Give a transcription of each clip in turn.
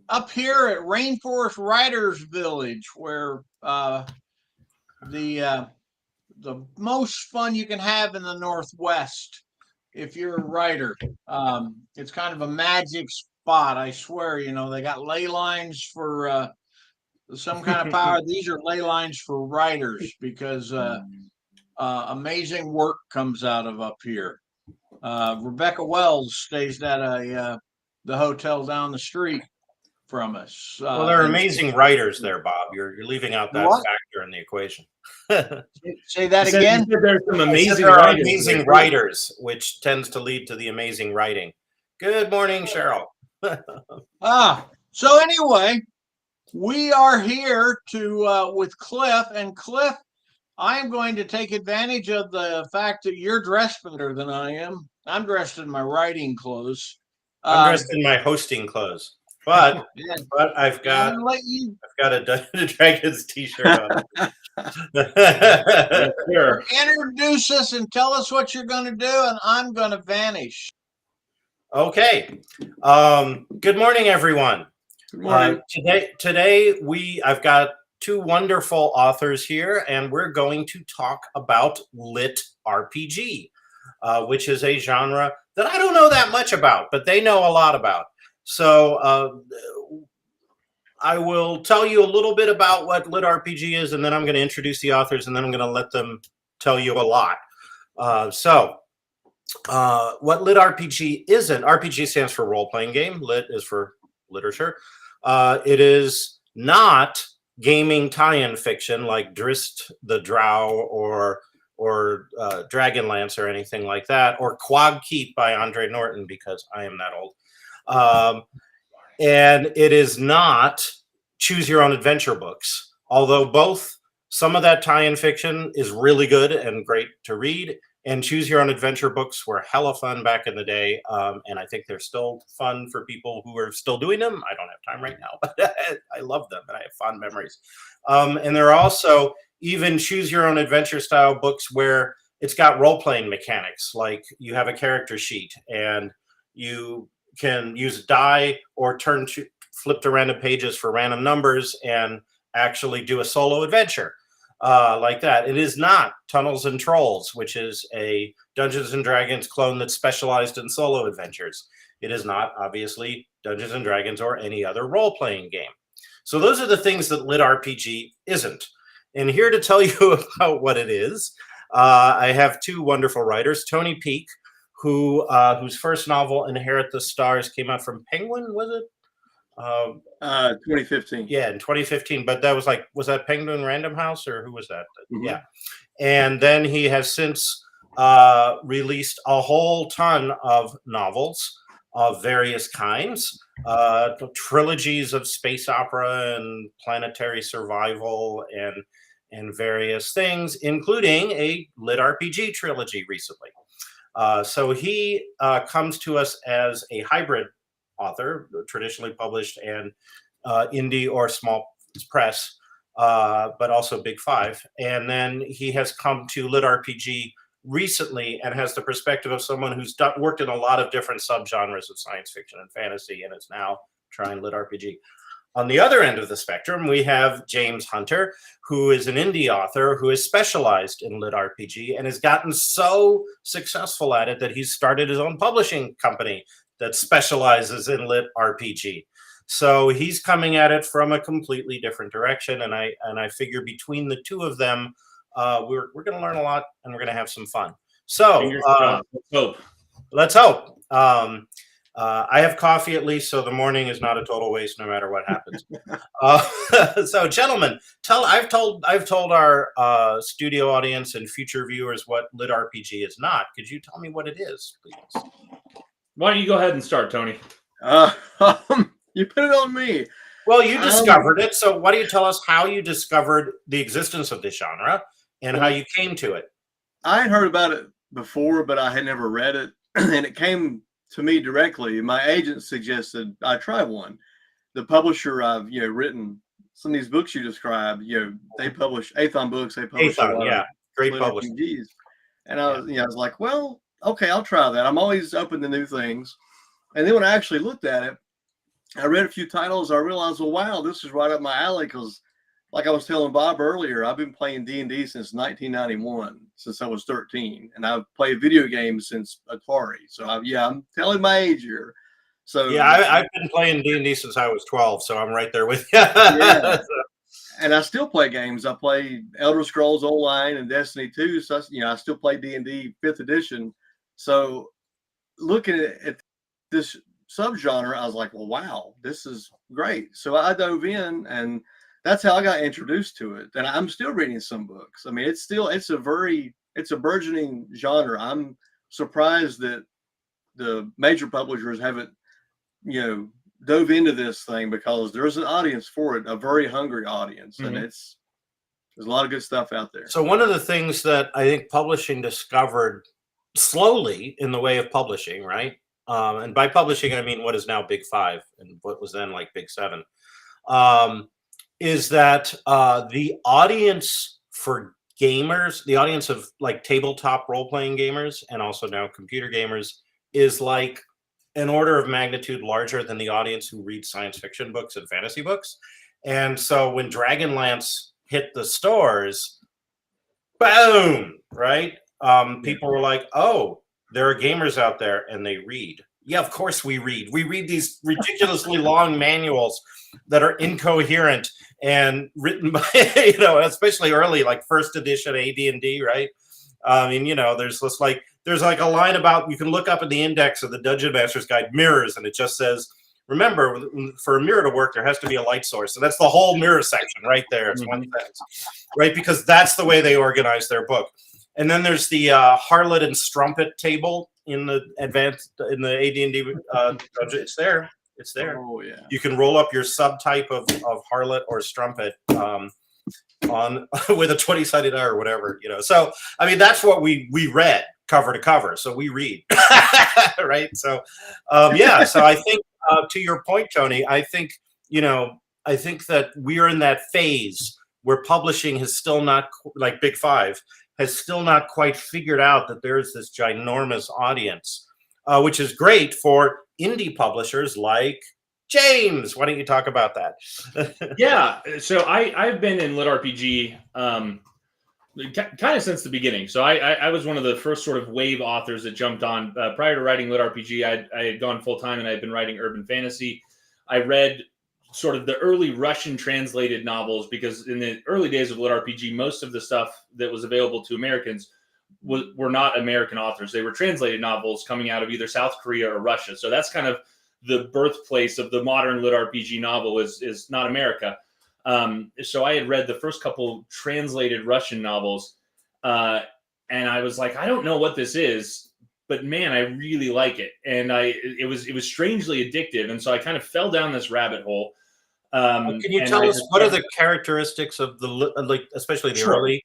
up here at Rainforest Writers Village, where the the most fun you can have in the Northwest if you're a writer. It's kind of a magic spot, I swear. You know, they got ley lines for some kind of power. These are ley lines for writers because amazing work comes out of up here. Rebecca Wells stays at the hotel down the street from us. Well, there are And amazing writers there, Bob. You're leaving out that what? factor in the equation. I Say that You said again. there's some said amazing there are writers. amazing writers, which tends to lead to the amazing writing. Good morning, Cheryl. So anyway, we are here to with Cliff, and Cliff, I am going to take advantage of the fact that you're dressed better than I am. I'm dressed in my writing clothes. I'm dressed in my hosting clothes, but Yeah, I've I'm got gonna let you Dungeons and Dragons t-shirt on. Sure. introduce us and tell us what you're going to do, and I'm going to vanish. Okay. Good morning, everyone. Good morning. Today I've got two wonderful authors here, and we're going to talk about LitRPG, which is a genre that I don't know that much about, but they know a lot about. So I will tell you a little bit about what LitRPG is, and then I'm going to introduce the authors, and then I'm going to let them tell you a lot. What LitRPG isn't, RPG stands for role-playing game, lit is for literature. It is not gaming tie-in fiction like Drist the Drow or Dragonlance or anything like that, or Quag Keep by Andre Norton, because I am that old. And it is not choose your own adventure books, although some of that tie-in fiction is really good and great to read, and choose your own adventure books were hella fun back in the day, and I think they're still fun for people who are still doing them. I don't have time right now, but I love them and I have fond memories. And there are also even choose your own adventure style books where it's got role-playing mechanics, like you have a character sheet and you can use die or flip to random pages for random numbers and actually do a solo adventure. Like that. It is not Tunnels and Trolls, which is a Dungeons and Dragons clone that's specialized in solo adventures. It is not, obviously, Dungeons and Dragons or any other role-playing game. So those are the things that LitRPG isn't. And here to tell you about what it is, I have two wonderful writers, Tony Peake, whose first novel, Inherit the Stars, came out from Penguin, was it? 2015. Yeah, in 2015. But that was that Penguin Random House, or who was that? Mm-hmm. Yeah. And then he has since released a whole ton of novels of various kinds, trilogies of space opera and planetary survival and various things, including a LitRPG trilogy recently. So he comes to us as a hybrid author, traditionally published and indie or small press, but also Big Five. And then he has come to LitRPG recently and has the perspective of someone who's worked in a lot of different subgenres of science fiction and fantasy, and is now trying LitRPG. On the other end of the spectrum, we have James Hunter, who is an indie author who is specialized in LitRPG and has gotten so successful at it that he's started his own publishing company that specializes in LitRPG. So he's coming at it from a completely different direction, and I figure between the two of them, we're going to learn a lot and we're going to have some fun. So let's hope. I have coffee at least, so the morning is not a total waste, no matter what happens. So, gentlemen, I've told our studio audience and future viewers what LitRPG is not. Could you tell me what it is, please? Why don't you go ahead and start, Tony? You put it on me. Well, you discovered it, so why don't you tell us how you discovered the existence of this genre and how you came to it? I had heard about it before, but I had never read it, and it came to me directly. My agent suggested I try one. The publisher I've written some of these books you described. They publish Athon books. They publish Athon, yeah, great publisher. And I was like, well, okay, I'll try that. I'm always open to new things. And then when I actually looked at it, I read a few titles. I realized, well, wow, this is right up my alley because, like I was telling Bob earlier, I've been playing D&D since 1991, since I was 13, and I've played video games since Atari. So, I'm telling my age here. So, Yeah, I've been playing D&D since I was 12, so I'm right there with you. yeah. And I still play games. I play Elder Scrolls Online and Destiny 2. So, I still play D&D 5th edition. So, looking at this subgenre, I was like, well, wow, this is great. So I dove in, and that's how I got introduced to it. And I'm still reading some books. I mean, it's a burgeoning genre. I'm surprised that the major publishers haven't, dove into this thing, because there's an audience for it, a very hungry audience. And there's a lot of good stuff out there. So one of the things that I think publishing discovered slowly in the way of publishing, right? And by publishing, I mean what is now Big Five and what was then like Big Seven, is that the audience for gamers, the audience of like tabletop role-playing gamers and also now computer gamers, is like an order of magnitude larger than the audience who reads science fiction books and fantasy books. And so when Dragonlance hit the stores, boom, right? People were like, oh, there are gamers out there and they read. Yeah, of course we read. We read these ridiculously long manuals that are incoherent and written by, especially early, like first edition AD&D, right? I mean, there's like a line about, you can look up in the index of the Dungeon Master's Guide, mirrors, and it just says, remember, for a mirror to work, there has to be a light source. So that's the whole mirror section right there. It's one sentence, right? Because that's the way they organize their book. And then there's the Harlot and Strumpet table in the AD&D. It's there. It's there. Oh, yeah. You can roll up your subtype of Harlot or Strumpet on with a 20-sided die or whatever, So, I mean, that's what we read cover to cover. So we read, right? So, So I think to your point, Tony, I think that we are in that phase where publishing has still not, like Big Five, has still not quite figured out that there's this ginormous audience, which is great for indie publishers like James. Why don't you talk about that? Yeah, so I've been in LitRPG kind of since the beginning. So I was one of the first sort of wave authors that jumped on. Prior to writing LitRPG, I had gone full time and I had been writing urban fantasy. I read sort of the early Russian translated novels, because in the early days of LitRPG, most of the stuff that was available to Americans were not American authors. They were translated novels coming out of either South Korea or Russia. So that's kind of the birthplace of the modern LitRPG novel is not America. So I had read the first couple translated Russian novels, and I was like, I don't know what this is, but man, I really like it. And it was strangely addictive. And so I kind of fell down this rabbit hole. Can you tell us what are the characteristics of especially the early,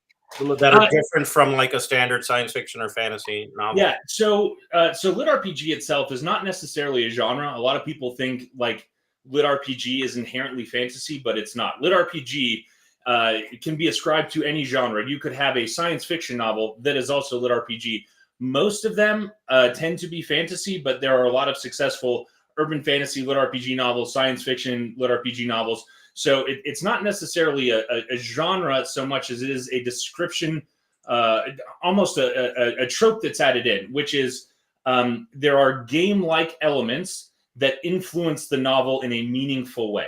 that are different from like a standard science fiction or fantasy novel? Yeah. So LitRPG itself is not necessarily a genre. A lot of people think like LitRPG is inherently fantasy, but it's not. LitRPG it can be ascribed to any genre. You could have a science fiction novel that is also LitRPG. Most of them tend to be fantasy, but there are a lot of successful urban fantasy LitRPG novels, science fiction LitRPG novels. So it's not necessarily a genre so much as it is a description, almost a trope that's added in, which is there are game-like elements that influence the novel in a meaningful way.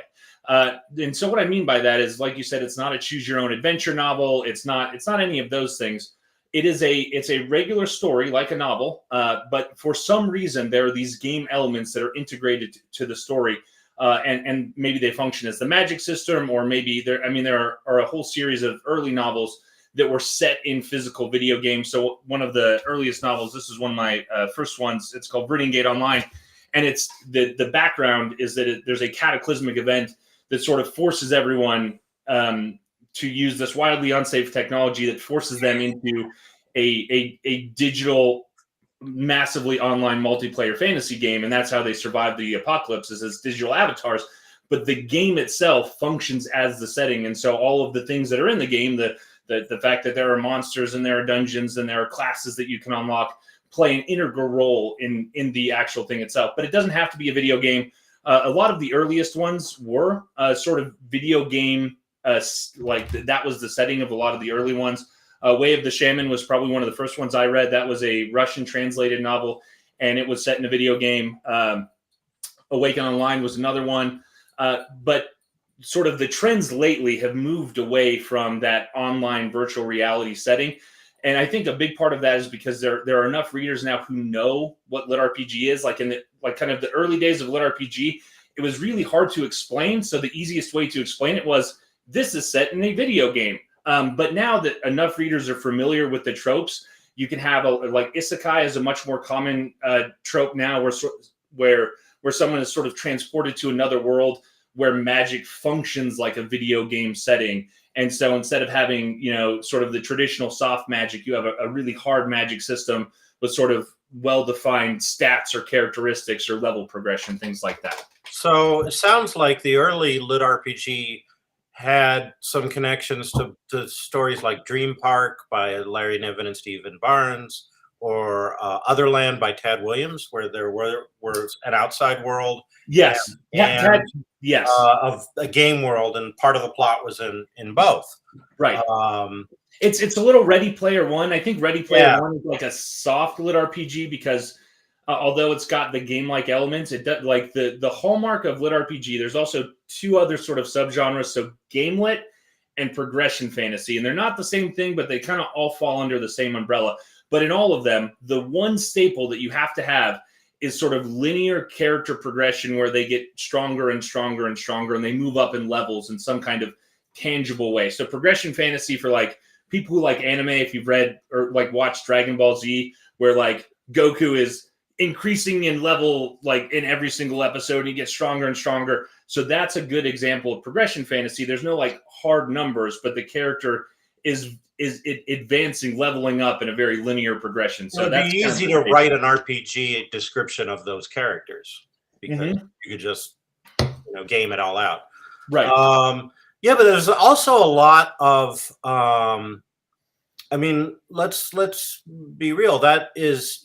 And so what I mean by that is, like you said, it's not a choose your own adventure novel. It's not any of those things. It's a regular story like a novel, but for some reason there are these game elements that are integrated to the story, and maybe they function as the magic system, or maybe there are a whole series of early novels that were set in physical video games. So one of the earliest novels, this is one of my first ones, it's called Breeding Gate Online, and it's the background is that there's a cataclysmic event that sort of forces everyone to use this wildly unsafe technology that forces them into a digital, massively online multiplayer fantasy game. And that's how they survive the apocalypse, is as digital avatars. But the game itself functions as the setting. And so all of the things that are in the game, the fact that there are monsters and there are dungeons and there are classes that you can unlock, play an integral role in the actual thing itself. But it doesn't have to be a video game. A lot of the earliest ones were sort of video game, that was the setting of a lot of the early ones. Way of the Shaman was probably one of the first ones I read. That was a Russian translated novel, and it was set in a video game. Awaken Online was another one. But sort of the trends lately have moved away from that online virtual reality setting. And I think a big part of that is because there are enough readers now who know what LitRPG is. Like in the kind of the early days of LitRPG, it was really hard to explain. So the easiest way to explain it was, this is set in a video game. But now that enough readers are familiar with the tropes, you can have like isekai is a much more common trope now, where someone is sort of transported to another world where magic functions like a video game setting. And so instead of having, sort of the traditional soft magic, you have a really hard magic system with sort of well-defined stats or characteristics or level progression, things like that. So it sounds like the early LitRPG had some connections to stories like Dream Park by Larry Niven and Stephen Barnes, or Otherland by Tad Williams, where there was an outside world. Yes. And yes. Of a game world, and part of the plot was in both. Right. It's a little Ready Player One. I think Ready Player One is like a soft LitRPG because although it's got the game-like elements, it does, like the hallmark of LitRPG. There's also two other sort of subgenres, so game lit and progression fantasy, and they're not the same thing, but they kind of all fall under the same umbrella. But in all of them, the one staple that you have to have is sort of linear character progression where they get stronger and stronger and stronger, and they move up in levels in some kind of tangible way. So progression fantasy for like people who like anime, if you've read or like watched Dragon Ball Z, where like Goku is increasing in level like in every single episode, and he gets stronger and stronger. So that's a good example of progression fantasy. There's no like hard numbers, but the character is advancing, leveling up in a very linear progression. So it'd be easy to write an RPG description of those characters because you could just game it all out. Right. Yeah, but there's also a lot of let's be real. That is,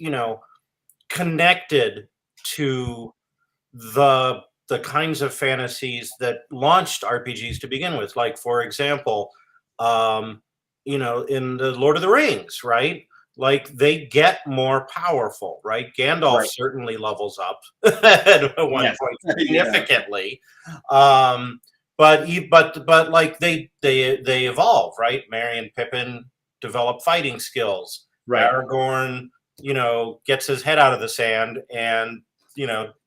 connected to the kinds of fantasies that launched RPGs to begin with. Like, for example, in the Lord of the Rings, right? Like, they get more powerful, right? Gandalf certainly levels up at one point significantly. But like they evolve, right? Merry and Pippin develop fighting skills. Right. Aragorn, gets his head out of the sand and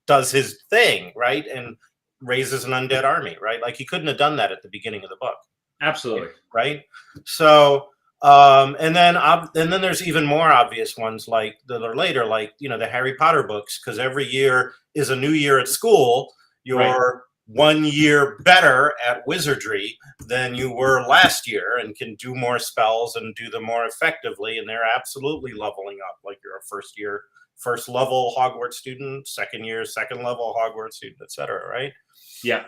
does his thing, right? And raises an undead army, right? Like, he couldn't have done that at the beginning of the book. Absolutely. Right. So, and then there's even more obvious ones like that are later, like, the Harry Potter books, because every year is a new year at school. You're 1 year better at wizardry than you were last year and can do more spells and do them more effectively. And they're absolutely leveling up. Like, you're a first level Hogwarts student, second year, second level Hogwarts student, etc. Right. Yeah.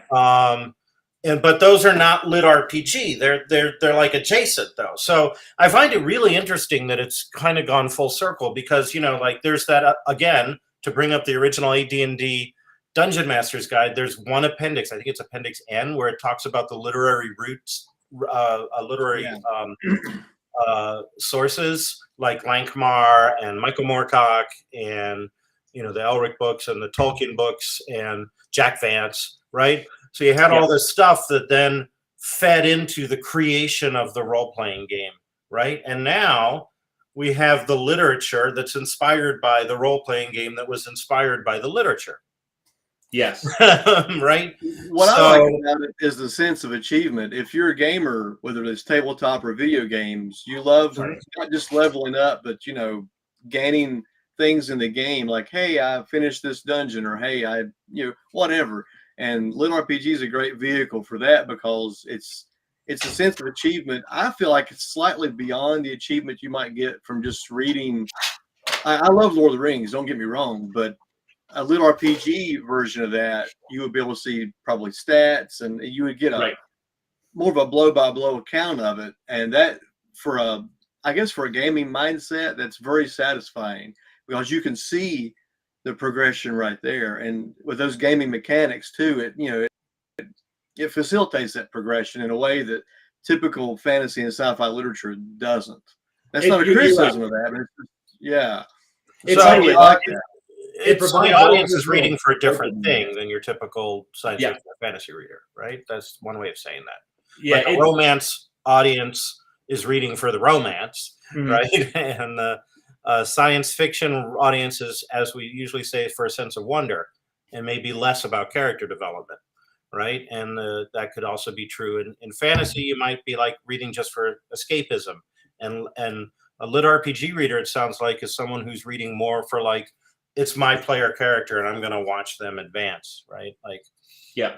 But those are not LitRPG. They're like adjacent though. So I find it really interesting that it's kind of gone full circle because, like, there's that, again, to bring up the original AD&D Dungeon Master's Guide, there's one appendix, I think it's Appendix N, where it talks about the literary roots, sources like Lankmar and Michael Moorcock and, the Elric books and the Tolkien books and Jack Vance, right? So you had all this stuff that then fed into the creation of the role-playing game, right? And now we have the literature that's inspired by the role-playing game that was inspired by the literature. Yes. Right? What I like about it is the sense of achievement. If you're a gamer, whether it's tabletop or video games, you love not just leveling up, but, gaining things in the game like, hey, I finished this dungeon, or hey, I, whatever. And LitRPG is a great vehicle for that because it's a sense of achievement. I feel like it's slightly beyond the achievement you might get from just reading. I love Lord of the Rings, don't get me wrong, but a LitRPG version of that, you would be able to see probably stats, and you would get more of a blow-by-blow account of it. And that, for a gaming mindset, that's very satisfying because you can see the progression right there. And with those gaming mechanics too, it facilitates that progression in a way that typical fantasy and sci-fi literature doesn't. That's not a criticism of that, but it's totally like that. It's the audience is reading for a different thing than your typical science fiction or fantasy reader, right? That's one way of saying that. Yeah, like a romance audience is reading for the romance, right? And the science fiction audience is, as we usually say, for a sense of wonder, and maybe less about character development, right? And that could also be true in fantasy. You might be like reading just for escapism, and a lit RPG reader, it sounds like, is someone who's reading more for like, it's my player character and I'm going to watch them advance, right? Like, yeah,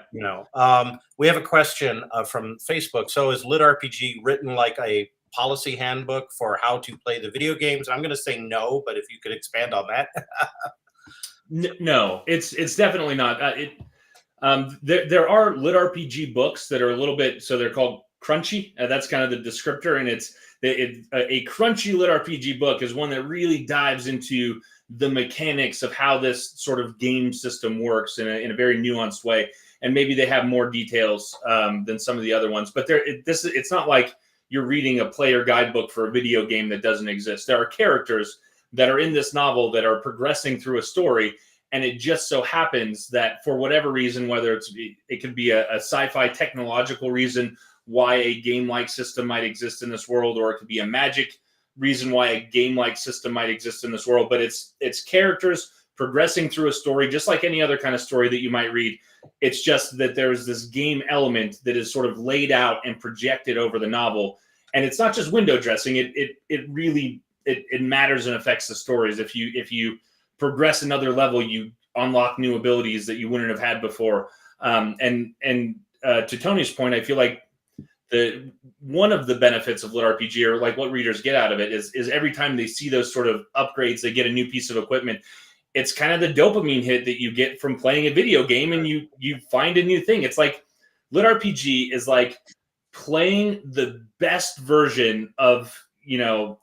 we have a question from Facebook. So is LitRPG written like a policy handbook for how to play the video games? I'm going to say no, but if you could expand on that. No, it's definitely not. There are LitRPG books that are a little bit, so they're called crunchy. That's kind of the descriptor, and a crunchy LitRPG book is one that really dives into the mechanics of how this sort of game system works in a very nuanced way. And maybe they have more details than some of the other ones. But it's not like you're reading a player guidebook for a video game that doesn't exist. There are characters that are in this novel that are progressing through a story. And it just so happens that for whatever reason, whether it could be a sci-fi technological reason why a game-like system might exist in this world, or it could be a magic reason why a game-like system might exist in this world. But it's characters progressing through a story, just like any other kind of story that you might read. It's just that there's this game element that is sort of laid out and projected over the novel. And it's not just window dressing. It really matters and affects the stories. If you progress another level, you unlock new abilities that you wouldn't have had before. And to Tony's point, I feel like one of the benefits of LitRPG, or like what readers get out of it, is every time they see those sort of upgrades, they get a new piece of equipment. It's kind of the dopamine hit that you get from playing a video game, and you find a new thing. It's like LitRPG is like playing the best version of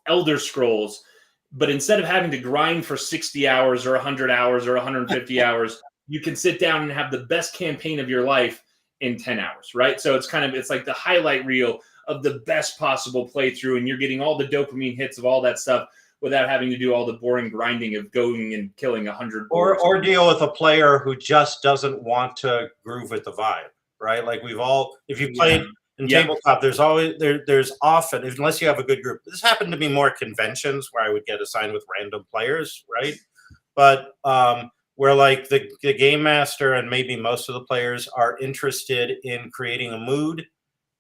Elder Scrolls, but instead of having to grind for 60 hours or 100 hours or 150 hours, you can sit down and have the best campaign of your life in 10 hours, right? So it's like the highlight reel of the best possible playthrough, and you're getting all the dopamine hits of all that stuff without having to do all the boring grinding of going and killing 100 or deal with a player who just doesn't want to groove with the vibe, right? Like if you've played in tabletop, there's often, unless you have a good group, this happened to be more conventions where I would get assigned with random players, right? But where like the game master and maybe most of the players are interested in creating a mood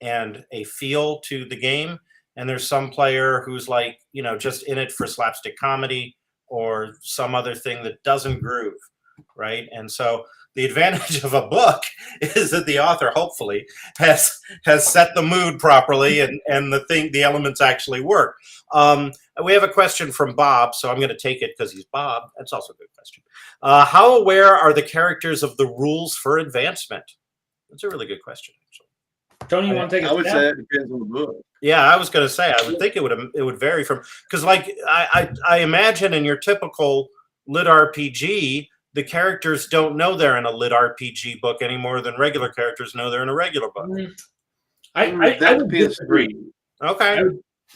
and a feel to the game. And there's some player who's like, just in it for slapstick comedy or some other thing that doesn't groove, right? And so the advantage of a book is that the author hopefully has set the mood properly, and the elements actually work. We have a question from Bob, so I'm going to take it because he's Bob. That's also a good question. How aware are the characters of the rules for advancement? That's a really good question, actually. Tony, you want to take it? I would say it depends on the book. Yeah, I was going to say, I would think it would vary from, because like I imagine in your typical lit RPG, the characters don't know they're in a lit RPG book any more than regular characters know they're in a regular book. I would disagree. Okay.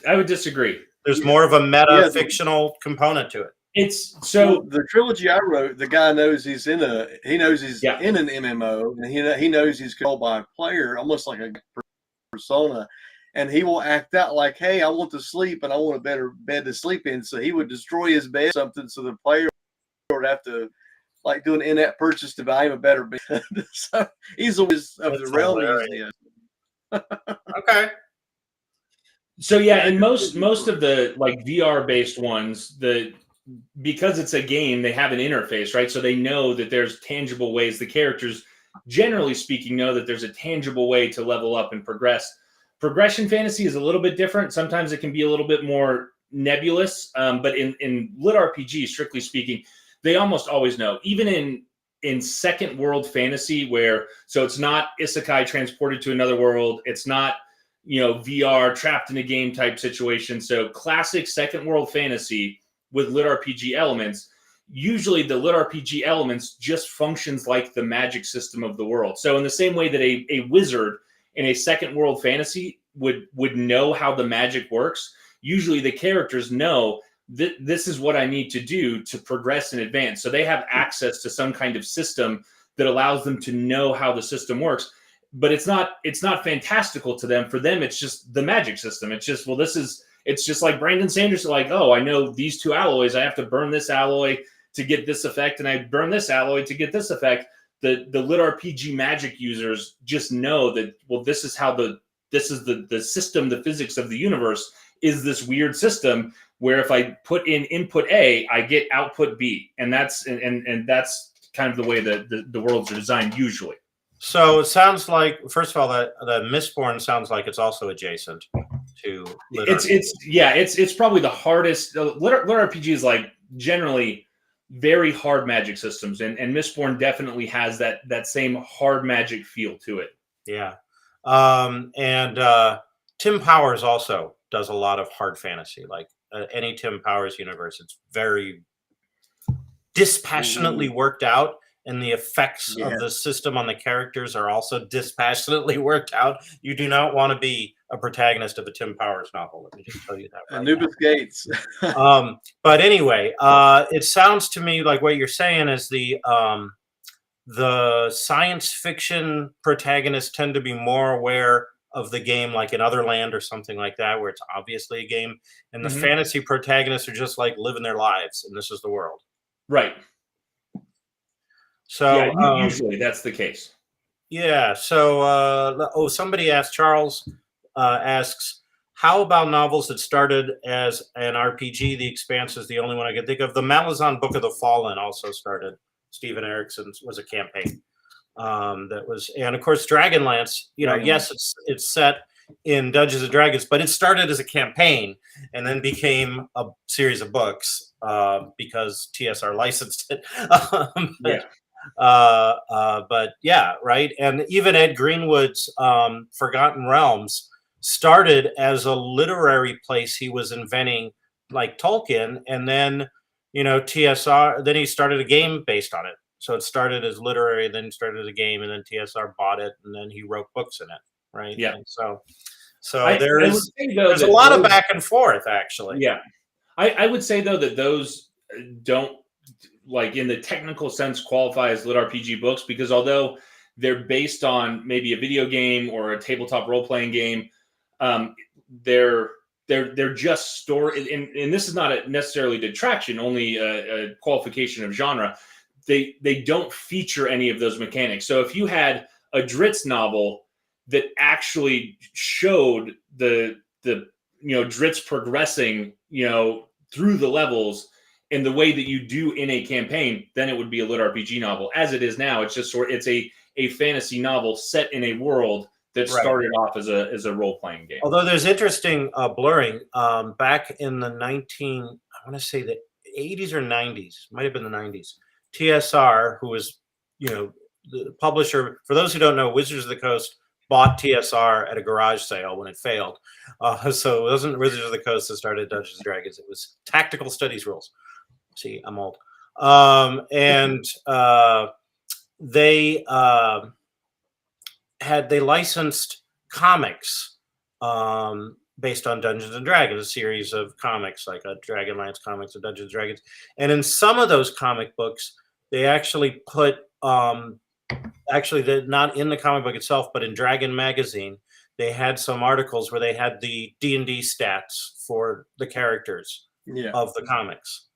I would disagree. There's more of a meta fictional component to it. It's so the trilogy I wrote, the guy knows he's in an MMO, and he knows he's controlled by a player, almost like a persona, and he will act out like, hey, I want to sleep and I want a better bed to sleep in. So he would destroy his bed or something, so the player would have to like do an in-app purchase to buy him a better bed. So he's always of the realm he's in. Okay. So yeah, and most of the like VR based ones, because it's a game, they have an interface, right? So they know that there's tangible ways. The characters, generally speaking, know that there's a tangible way to level up and progress. Progression fantasy is a little bit different. Sometimes it can be a little bit more nebulous, but in lit RPG, strictly speaking, they almost always know. Even in second world fantasy, so it's not isekai transported to another world, it's not VR trapped in a game type situation. So classic second world fantasy with lit RPG elements, usually the LitRPG elements just functions like the magic system of the world. So in the same way that a wizard in a second world fantasy would know how the magic works, usually the characters know that this is what I need to do to progress and advance. So they have access to some kind of system that allows them to know how the system works. But it's not fantastical to them. For them, it's just the magic system. It's just, well, it's just like Brandon Sanderson, like, oh, I know these two alloys. I have to burn this alloy to get this effect, and I burn this alloy to get this effect. The LitRPG magic users just know that, well, this is the system, the physics of the universe is this weird system where if I put in input A, I get output B. And that's kind of the way the worlds are designed usually. So it sounds like, first of all, that the Mistborn sounds like it's also adjacent to LitRPG. It's probably the hardest. LitRPG is like generally very hard magic systems, and Mistborn definitely has that same hard magic feel to it. Yeah. Tim Powers also does a lot of hard fantasy. Like any Tim Powers universe, it's very dispassionately worked out. And the effects of the system on the characters are also dispassionately worked out. You do not want to be a protagonist of a Tim Powers novel. Let me just tell you that. Right Anubis Gates. But anyway, it sounds to me like what you're saying is the science fiction protagonists tend to be more aware of the game, like in Otherland or something like that, where it's obviously a game. And the fantasy protagonists are just like living their lives, and this is the world. Right. So yeah, usually that's the case. Yeah. So, somebody asked, Charles asks, how about novels that started as an RPG? The Expanse is the only one I can think of. The Malazan Book of the Fallen also started. Stephen Erickson's was a campaign that was, and of course, Dragonlance. Yes, it's set in Dungeons and Dragons, but it started as a campaign and then became a series of books because TSR licensed it. But yeah, right. And even Ed Greenwood's Forgotten Realms started as a literary place. He was inventing like Tolkien, and then TSR. Then he started a game based on it. So it started as literary, then started as a game, and then TSR bought it, and then he wrote books in it. Right. Yeah. And so there's a lot of back and forth, actually. Yeah. I would say though that those don't, like in the technical sense, qualify as LitRPG books, because although they're based on maybe a video game or a tabletop role-playing game, they're just story. And this is not necessarily detraction, only a qualification of genre. They don't feature any of those mechanics. So if you had a Dritz novel that actually showed the Dritz progressing through the levels in the way that you do in a campaign, then it would be a LitRPG novel. As it is now, it's just it's a fantasy novel set in a world that started off as a role-playing game. Although there's interesting blurring back in the I want to say the 80s or 90s, might have been the 90s. TSR, who was the publisher, for those who don't know, Wizards of the Coast bought TSR at a garage sale when it failed. So it wasn't Wizards of the Coast that started Dungeons and Dragons. It was Tactical Studies Rules. See, I'm old. They licensed comics based on Dungeons and Dragons, a series of comics like a Dragonlance comics of Dungeons and Dragons. And in some of those comic books, they actually put they're not in the comic book itself, but in Dragon Magazine, they had some articles where they had the D&D stats for the characters of the comics,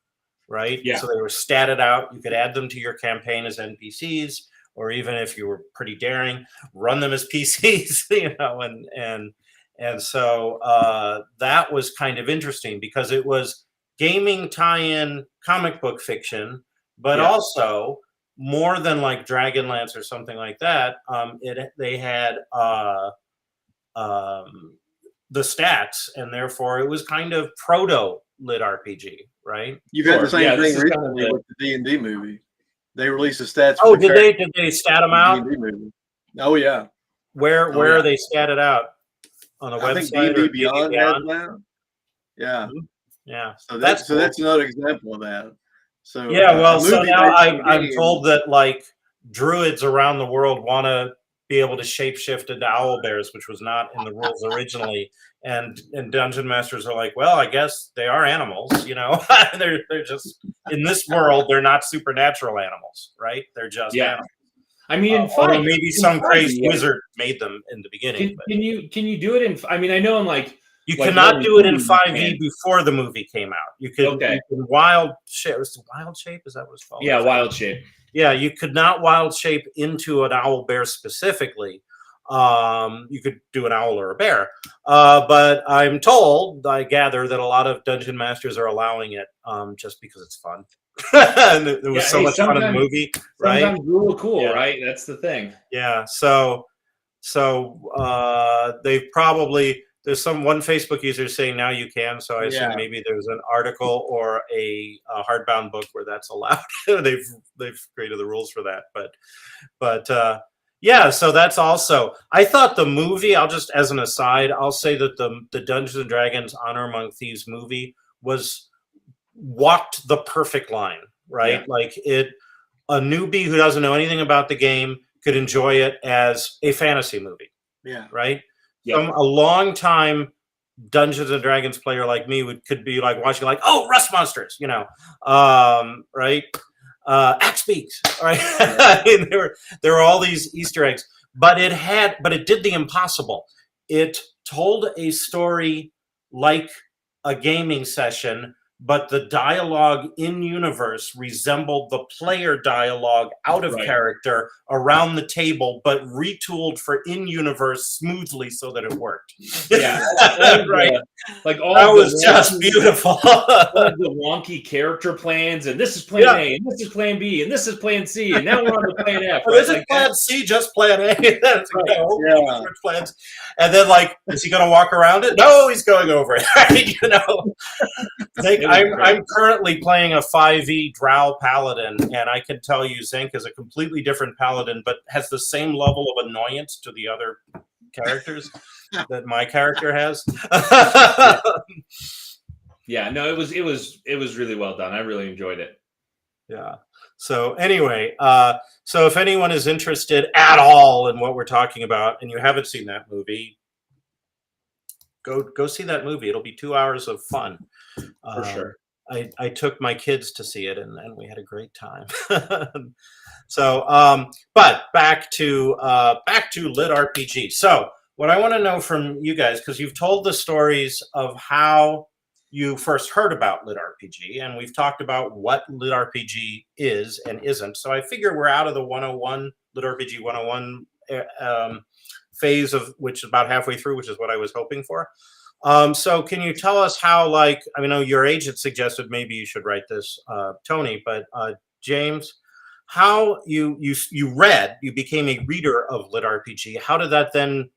right? Yeah. So they were statted out. You could add them to your campaign as NPCs, or even if you were pretty daring, run them as PCs, and so that was kind of interesting because it was gaming tie-in comic book fiction, but also more than like Dragonlance or something like that. They had the stats, and therefore it was kind of proto LitRPG, right? You've had the same thing recently with the D&D movie. They released the stats. Oh, did they stat them out? Movie. Oh yeah. Where are they statted out? On the website? I think D&D Beyond has that. Yeah. Yeah. So that's another example of that. So Yeah, well, a so movie now based on a I'm game- told that like druids around the world want to be able to shapeshift into owl bears, which was not in the rules originally. And dungeon masters are like, well, I guess they are animals, you know. they're just in this world, they're not supernatural animals, right? They're just Yeah. animals. I mean, in Although 5, maybe in some 5e, crazy yeah. wizard made them in the beginning. But Can you do it in? I mean, I know in like you like cannot Lord do it in of the Rings, 5e man. before the movie came out. You could, Okay. you can wild shape. Was it wild shape? Is that what it's called? Yeah, wild shape. Yeah, you could not wild shape into an owl bear specifically. You could do an owl or a bear. But I'm told, I gather, that a lot of dungeon masters are allowing it just because it's fun. And it was so much fun in the movie, right? Sometimes rule cool, Yeah. right? That's the thing. Yeah. So they've probably, there's one Facebook user saying now you can. So I assume maybe there's an article or a hardbound book where that's allowed. they've created the rules for that. But yeah, so that's also, I thought the movie, I'll just, as an aside, I'll say that the Dungeons and Dragons Honor Among Thieves movie walked the perfect line, right? Yeah. Like a newbie who doesn't know anything about the game could enjoy it as a fantasy movie. Yeah. Right. Yep. A long time Dungeons and Dragons player like me could be like watching like, oh, Rust Monsters, you know, right. Axe Beaks, right? I mean, there were all these Easter eggs, but it did the impossible. It told a story like a gaming session, but the dialogue in universe resembled the player dialogue out of character around the table, but retooled for in universe smoothly so that it worked. Yeah, right. Like all that was just beautiful. All the wonky character plans, and this is plan A, and this is plan B, and this is plan C, and now we're on to plan F. Right? This is plan C, just plan A. Plans. And then, like, is he going to walk around it? No, he's going over it. Right? You know, I'm currently playing a 5e Drow Paladin, and I can tell you Zenk is a completely different Paladin, but has the same level of annoyance to the other characters that my character has. Yeah, no, it was really well done. I really enjoyed it. Yeah. So anyway, so if anyone is interested at all in what we're talking about, and you haven't seen that movie, go see that movie. It'll be 2 hours of fun. For sure. I took my kids to see it, and we had a great time. So, but back to LitRPG. So, what I want to know from you guys, because you've told the stories of how you first heard about LitRPG, and we've talked about what LitRPG is and isn't. So, I figure we're out of the 101 LitRPG 101 phase of which is about halfway through, which is what I was hoping for. So can you tell us how, like, I know your agent suggested maybe you should write this, Tony, but James, how you became a reader of LitRPG. How did that then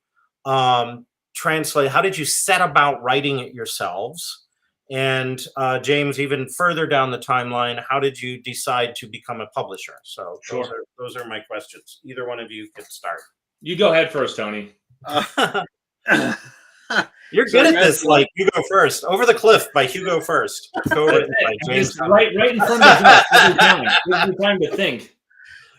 translate? How did you set about writing it yourselves? And James, even further down the timeline, how did you decide to become a publisher? So those are my questions. Either one of you could start. You go ahead first, Tony. You're good at this. Like, you go first. Over the Cliff by Hugo First. Co-written by James. Right in front of us. Every time to think.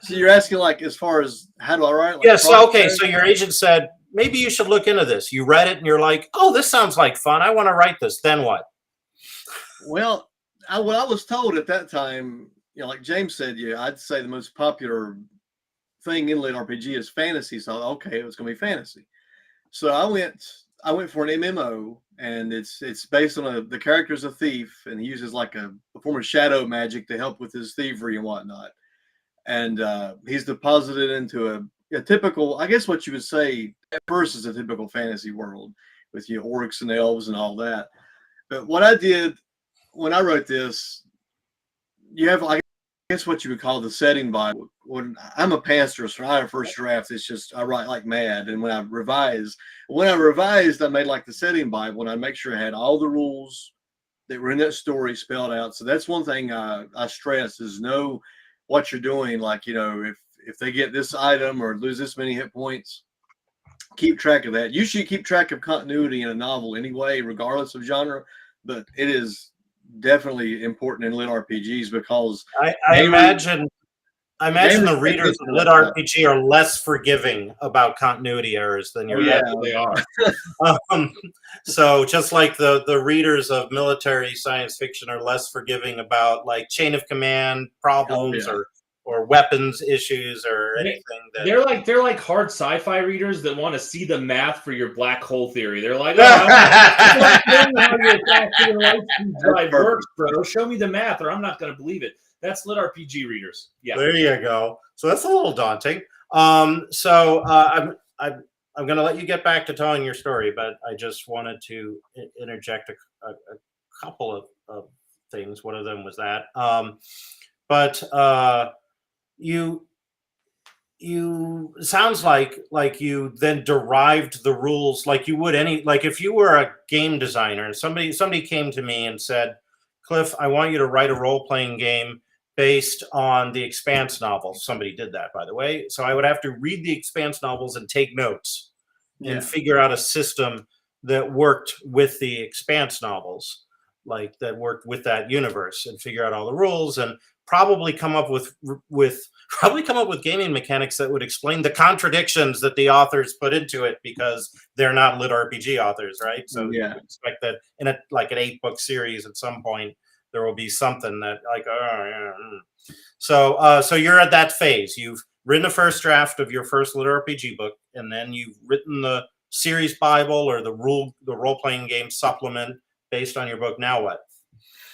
So you're asking, like, as far as how do I write? Like, yes. Okay. So your agent said maybe you should look into this. You read it and you're like, oh, this sounds like fun. I want to write this. Then what? Well, what I was told at that time, you know, like James said, I'd say the most popular thing in LitRPG is fantasy. So okay, it was going to be fantasy. So I went for an MMO, and it's based on the character's a thief, and he uses like a form of shadow magic to help with his thievery and whatnot. And he's deposited into a typical, I guess what you would say at first is a typical fantasy world with orcs and elves and all that. But what I did when I wrote this, you have, I guess what you would call the setting Bible. When I'm a pantser, so when I have first draft, it's just I write like mad. And when I revised, I made like the setting Bible, and I make sure I had all the rules that were in that story spelled out. So that's one thing I stress is know what you're doing. Like, you know, if they get this item or lose this many hit points, keep track of that. You should keep track of continuity in a novel anyway, regardless of genre. But it is definitely important in lit RPGs because I imagine the readers of lit RPG are less forgiving about continuity errors than your They are. So just like the readers of military science fiction are less forgiving about like chain of command problems or weapons issues or anything. They're like hard sci-fi readers that want to see the math for your black hole theory. They're like, oh, I don't know how your faster light speed drive works, bro. Show me the math, or I'm not going to believe it. That's lit RPG readers. Yeah, there you go. So that's a little daunting. I'm going to let you get back to telling your story, but I just wanted to interject a couple of things. One of them was that. You sounds like you then derived the rules like you would like if you were a game designer and somebody came to me and said, Cliff, I want you to write a role-playing game based on the Expanse novels. Somebody did that, by the way. So I would have to read the Expanse novels and take notes and figure out a system that worked with the Expanse novels, like that worked with that universe, and figure out all the rules and probably come up with gaming mechanics that would explain the contradictions that the authors put into it because they're not lit RPG authors, right? So you expect that in an 8-book series at some point there will be something that like So you're at that phase. You've written a first draft of your first lit RPG book, and then you've written the series Bible or the role-playing game supplement based on your book. Now what?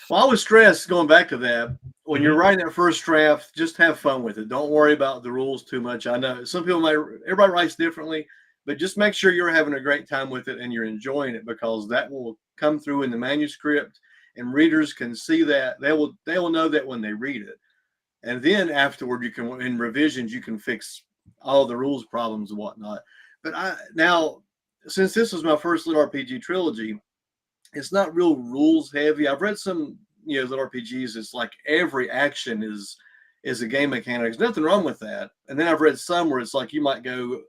Well, I would stress, going back to that, when you're writing that first draft, just have fun with it. Don't worry about the rules too much. I know everybody writes differently, but just make sure you're having a great time with it and you're enjoying it, because that will come through in the manuscript and readers can see that. They will know that when they read it. And then afterward, you can, in revisions, you can fix all the rules problems and whatnot. But now, since this was my first lit RPG trilogy, it's not real rules heavy. I've read some, lit RPGs. It's like every action is a game mechanic. There's nothing wrong with that. And then I've read some where it's like you might go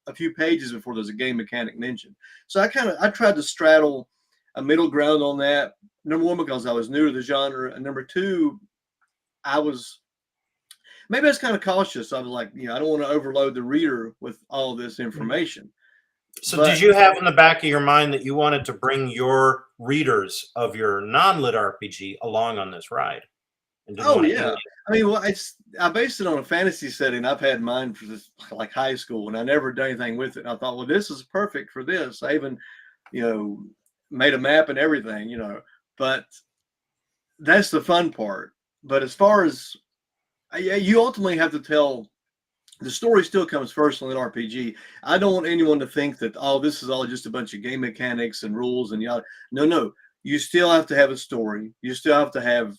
a few pages before there's a game mechanic mentioned. So I tried to straddle a middle ground on that. Number one, because I was new to the genre, and number two, I was kind of cautious. I was like, I don't want to overload the reader with all this information. So did you have in the back of your mind that you wanted to bring your readers of your non-lit RPG along on this ride? Oh, yeah. I mean, I based it on a fantasy setting. I've had mine for this, like high school, and I never done anything with it. And I thought, well, this is perfect for this. I even, made a map and everything, but that's the fun part. But as far as, you ultimately have to tell, the story still comes first in an RPG. I don't want anyone to think that, this is all just a bunch of game mechanics and rules and yada. No. You still have to have a story. You still have to have,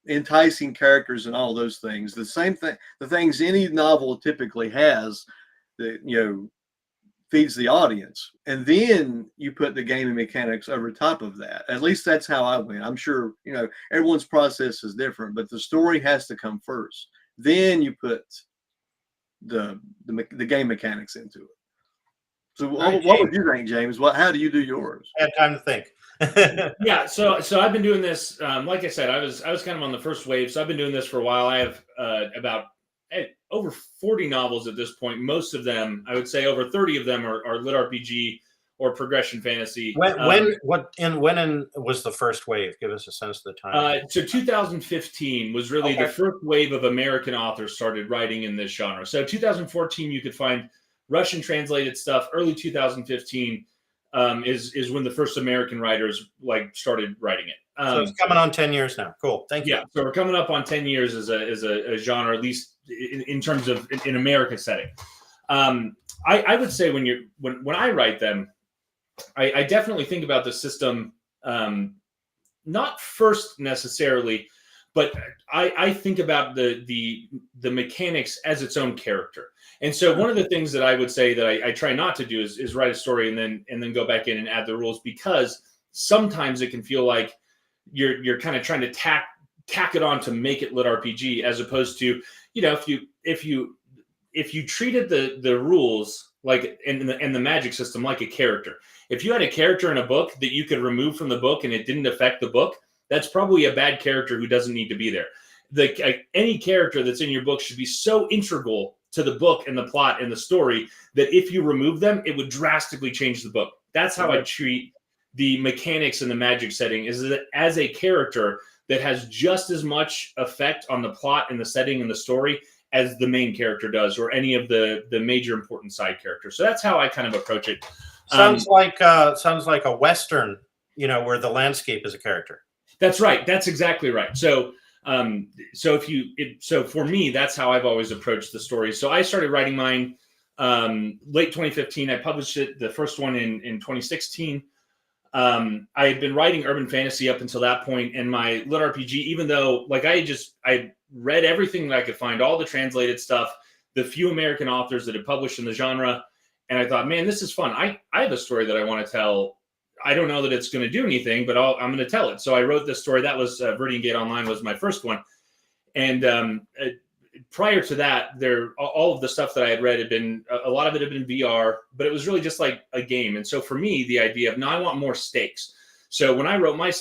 enticing characters and all those things. The same thing, the things any novel typically has that, feeds the audience. And then you put the gaming mechanics over top of that. At least that's how I went. I'm sure, everyone's process is different, but the story has to come first. Then you put the game mechanics into it. So what would you think, James? How do you do yours? I had time to think. Yeah, so I've been doing this. Like I said, I was kind of on the first wave, so I've been doing this for a while. I have about over 40 novels at this point. Most of them, I would say, over 30 of them are lit RPG or progression fantasy. When was the first wave? Give us a sense of the time. So 2015 was really the first wave of American authors started writing in this genre. So 2014, you could find Russian translated stuff. Early 2015 is when the first American writers started writing it. So it's coming on 10 years now. Cool. Thank you. Yeah. So we're coming up on 10 years as a genre, at least in terms of in American setting. I would say when I write them, I definitely think about the system, not first necessarily, but I think about the mechanics as its own character. And so one of the things that I would say that I try not to do is write a story and then go back in and add the rules, because sometimes it can feel like you're kind of trying to tack it on to make it lit RPG, as opposed to, if you treated the rules like and the magic system like a character. If you had a character in a book that you could remove from the book and it didn't affect the book, that's probably a bad character who doesn't need to be there. Any character that's in your book should be so integral to the book and the plot and the story that if you remove them, it would drastically change the book. That's how I treat the mechanics and the magic setting, is that as a character that has just as much effect on the plot and the setting and the story as the main character does, or any of the major important side characters. So that's how I kind of approach it. Sounds like a Western, where the landscape is a character. That's right. That's exactly right. So for me, that's how I've always approached the story. So I started writing mine late 2015. I published it, the first one in 2016. I had been writing urban fantasy up until that point, and my LitRPG, even though I read everything that I could find, all the translated stuff, the few American authors that had published in the genre, and I thought, man, this is fun. I have a story that I want to tell. I don't know that it's going to do anything, but I'm going to tell it. So I wrote this story. That was Viridian Gate Online was my first one. And prior to that, all of the stuff that I had read had been, a lot of it had been VR, but it was really just like a game. And so for me, the idea of, no, I want more stakes. So when I wrote my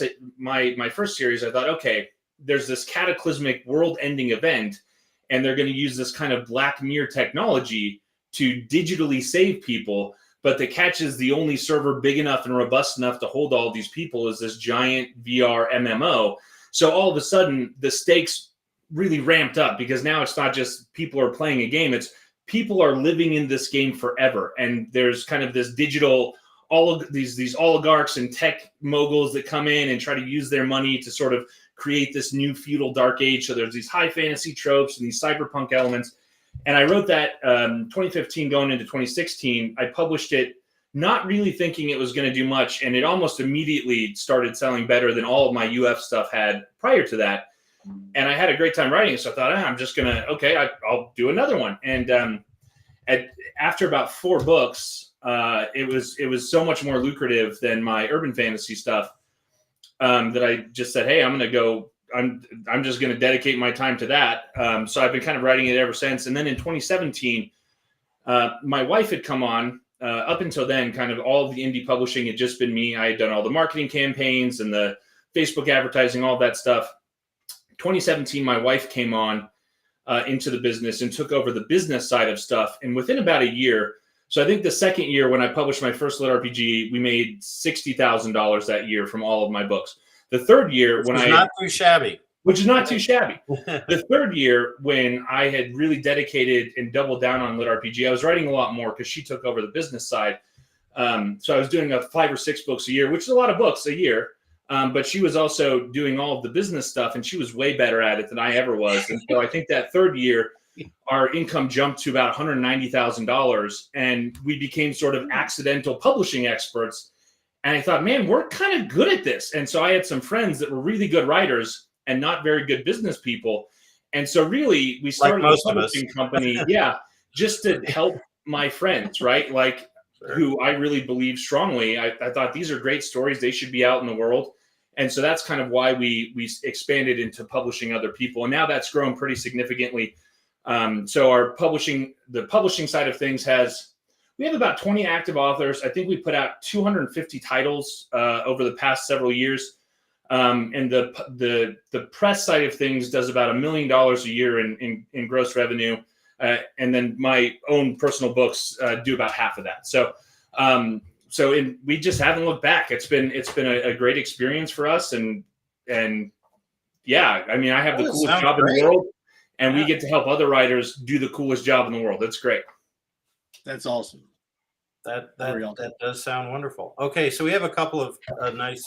first series, I thought, okay, there's this cataclysmic world-ending event, and they're going to use this kind of Black Mirror technology to digitally save people. But the catch is, the only server big enough and robust enough to hold all these people is this giant VR MMO. So all of a sudden, the stakes really ramped up, because now it's not just people are playing a game, it's people are living in this game forever. And there's kind of this digital, these oligarchs and tech moguls that come in and try to use their money to sort of create this new feudal dark age. So there's these high fantasy tropes and these cyberpunk elements. And I wrote that 2015 going into 2016. I published it not really thinking it was going to do much, and it almost immediately started selling better than all of my UF stuff had prior to that. And I had a great time writing it, so I thought, I'm just going to, I'll do another one. And after about 4 books, it was so much more lucrative than my urban fantasy stuff that I just said, hey, I'm just going to dedicate my time to that. So I've been kind of writing it ever since. And then in 2017, my wife had come on. Up until then, kind of all of the indie publishing had just been me. I had done all the marketing campaigns and the Facebook advertising, all that stuff. 2017, my wife came on into the business and took over the business side of stuff. And within about a year, so I think the second year when I published my first LitRPG, we made $60,000 that year from all of my books. The third year, which is not too shabby. The third year, when I had really dedicated and doubled down on LitRPG, I was writing a lot more because she took over the business side. So I was doing 5 or 6 books a year, which is a lot of books a year. But she was also doing all of the business stuff, and she was way better at it than I ever was. And so I think that third year, our income jumped to about $190,000, and we became sort of accidental publishing experts. And I thought, man, we're kind of good at this. And so I had some friends that were really good writers and not very good business people. And so really, we started a publishing company, just to help my friends, right? Like, who I really believe strongly. I thought, these are great stories. They should be out in the world. And so that's kind of why we expanded into publishing other people. And now that's grown pretty significantly. So the publishing side of things we have about 20 active authors. I think we put out 250 titles over the past several years. And the press side of things does about $1 million a year in gross revenue. And then my own personal books do about half of that. So we just haven't looked back. It's been a great experience for us. And yeah, I mean, I have the coolest job in the world, and we get to help other writers do the coolest job in the world. That's great. That's awesome. That does sound wonderful. Okay, so we have a couple of nice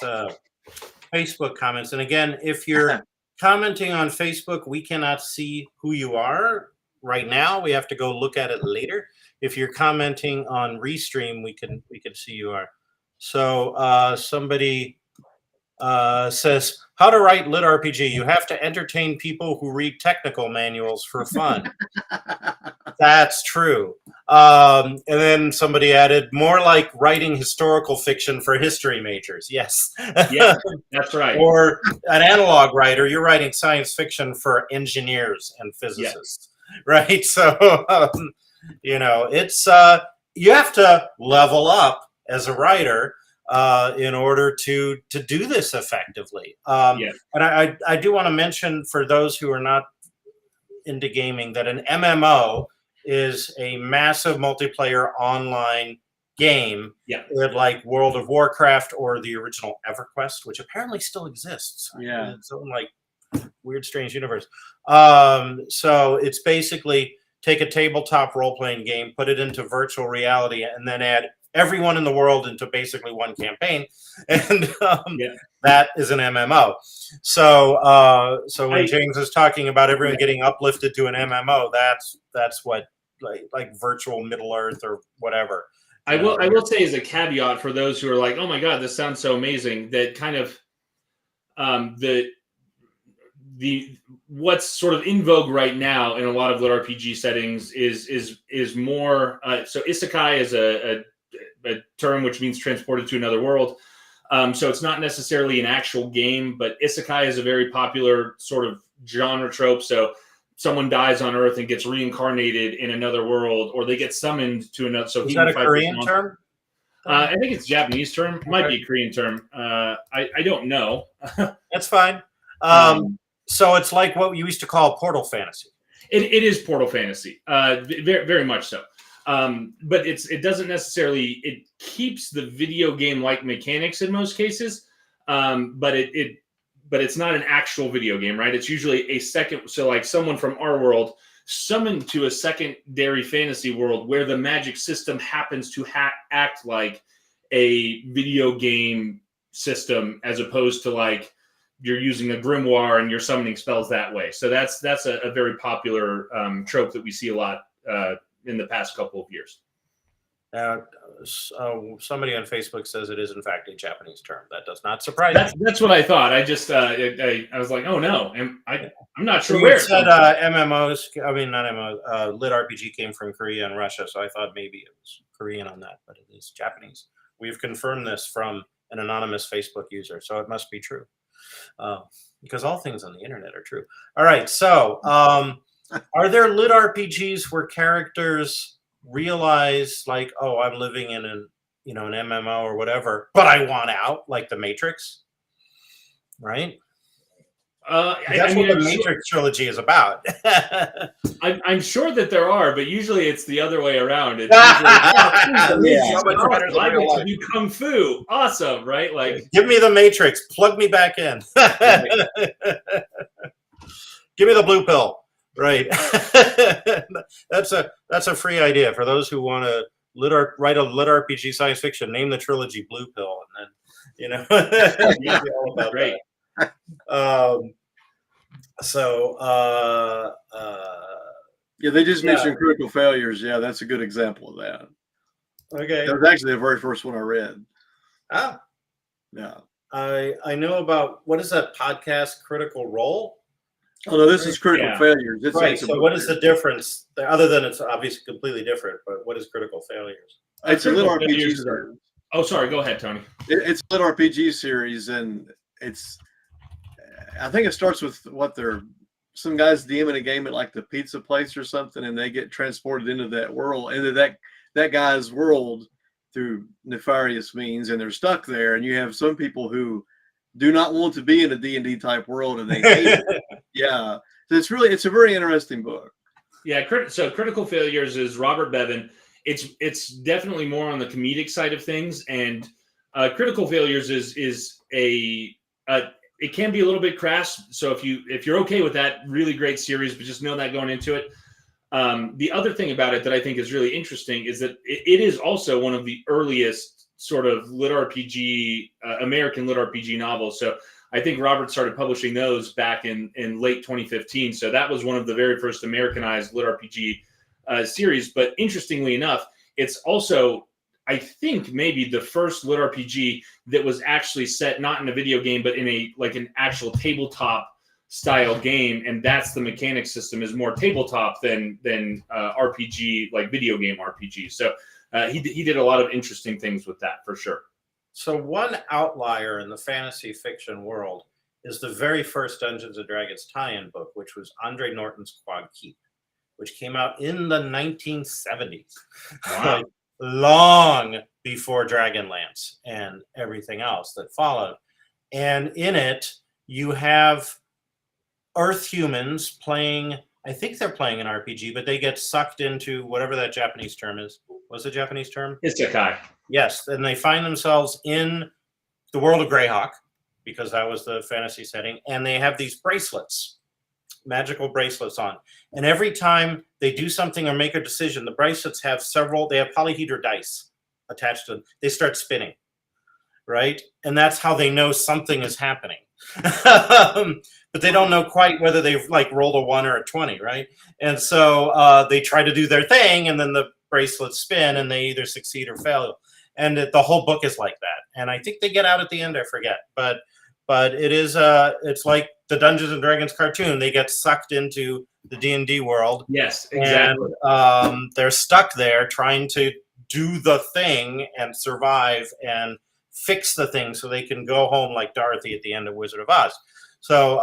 Facebook comments. And again, if you're commenting on Facebook, we cannot see who you are right now. We have to go look at it later. If you're commenting on Restream, we can see you are. So somebody says, how to write LitRPG. You have to entertain people who read technical manuals for fun. That's true. And then somebody added, more like writing historical fiction for history majors. Yes. Yeah, that's right. Or an analog writer, you're writing science fiction for engineers and physicists. Yeah. Right? So, it's, you have to level up as a writer. in order to do this effectively. Yeah. And I do want to mention for those who are not into gaming that an MMO is a massive multiplayer online game, Yeah. like World of Warcraft or the original EverQuest, which apparently still exists. Yeah. It's own like weird, strange universe. So it's basically take a tabletop role-playing game, put it into virtual reality, and then add everyone in the world into basically one campaign, and that is an MMO. So when James is talking about everyone getting uplifted to an MMO, that's what like virtual Middle Earth or whatever. I will say as a caveat for those who are like, oh my god, this sounds so amazing, that kind of the what's sort of in vogue right now in a lot of LitRPG settings is more so isekai is a term which means transported to another world. So it's not necessarily an actual game, but isekai is a very popular sort of genre trope. So someone dies on Earth and gets reincarnated in another world, or they get summoned to another. So is that a Korean term? I think it's a Japanese term. It might be a Korean term. I don't know. That's fine. So it's like what you used to call portal fantasy. It is portal fantasy, very, very much so. But it doesn't necessarily, it keeps the video game like mechanics in most cases, but it's not an actual video game, right? It's usually a second. So like someone from our world summoned to a secondary fantasy world where the magic system happens to act like a video game system, as opposed to like you're using a grimoire and you're summoning spells that way. So that's a very popular trope that we see a lot in the past couple of years. Somebody on Facebook says it is in fact a Japanese term. That does not surprise me. That's what I thought. I just I was like, oh no, I'm not sure you where. Said MMOs. I mean, not MMO. LitRPG came from Korea and Russia, so I thought maybe it was Korean on that, but it is Japanese. We've confirmed this from an anonymous Facebook user, so it must be true. Because all things on the internet are true. All right, so are there LitRPGs where characters realize, like, oh, I'm living in an MMO or whatever, but I want out, like the Matrix, right? That's what the Matrix trilogy is about. I'm sure that there are, but usually it's the other way around. It's usually, you kung fu, awesome, right? Like, give me the Matrix, plug me back in. Give me the blue pill, right? That's a free idea for those who want to write a LitRPG science fiction. Name the trilogy Blue Pill, and then all about great. They just mentioned Critical Failures. Yeah, that's a good example of that. Okay, that was actually the very first one I read. Yeah, I know about, what is that podcast, Critical Role? Oh no, this is Critical Failures. It's right. So what is the difference, other than it's obviously completely different, but what is Critical Failures? It's a LitRPG series. Oh, sorry. Go ahead, Tony. It's a LitRPG series, and I think it starts with some guys DMing a game at like the pizza place or something, and they get transported into that world, into that guy's world through nefarious means, and they're stuck there. And you have some people who do not want to be in a D&D type world, and they hate it. Yeah, so it's a very interesting book. Yeah, so Critical Failures is Robert Bevan. It's definitely more on the comedic side of things, and Critical Failures is it can be a little bit crass. So if you're okay with that, really great series, but just know that going into it. The other thing about it that I think is really interesting is that it is also one of the earliest sort of LitRPG, American LitRPG novels. So I think Robert started publishing those back in late 2015. So that was one of the very first Americanized LitRPG series. But interestingly enough, it's also, I think, maybe the first LitRPG that was actually set not in a video game, but in an actual tabletop style game. And that's the mechanic system is more tabletop than RPG, like video game RPG. So he did a lot of interesting things with that, for sure. So one outlier in the fantasy fiction world is the very first Dungeons & Dragons tie-in book, which was Andre Norton's Quad Keep, which came out in the 1970s. Wow. Long before Dragonlance and everything else that followed. And in it, you have Earth humans playing, I think they're playing an RPG, but they get sucked into whatever that Japanese term is. What's the Japanese term? Isekai. Yes, and they find themselves in the world of Greyhawk, because that was the fantasy setting, and they have these bracelets, magical bracelets on. And every time they do something or make a decision, the bracelets have they have polyhedra dice attached to them. They start spinning, right? And that's how they know something is happening. But they don't know quite whether they've like rolled a 1 or a 20, right? And so they try to do their thing, and then the bracelets spin, and they either succeed or fail. And the whole book is like that. And I think they get out at the end, I forget. But it is it's like the Dungeons and Dragons cartoon. They get sucked into the D&D world. Yes, exactly. And they're stuck there trying to do the thing and survive and fix the thing so they can go home like Dorothy at the end of Wizard of Oz. So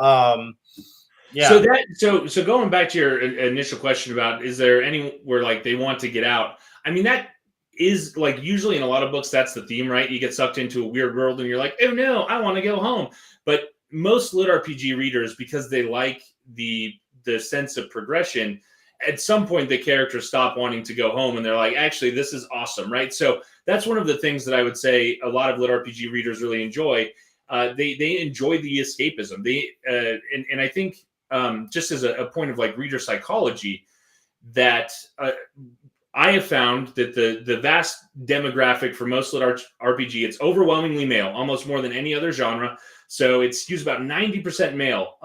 yeah. So going back to your initial question about, is there any where like they want to get out? I mean, that is like usually in a lot of books, that's the theme, right? You get sucked into a weird world and you're like, oh no, I want to go home. But most LitRPG readers, because they like the sense of progression, at some point the characters stop wanting to go home and they're like, actually, this is awesome, right? So that's one of the things that I would say a lot of LitRPG readers really enjoy. They enjoy the escapism. And I think just as a point of like reader psychology, that I have found that the vast demographic for most LitRPG, it's overwhelmingly male, almost more than any other genre. So it skews about 90% male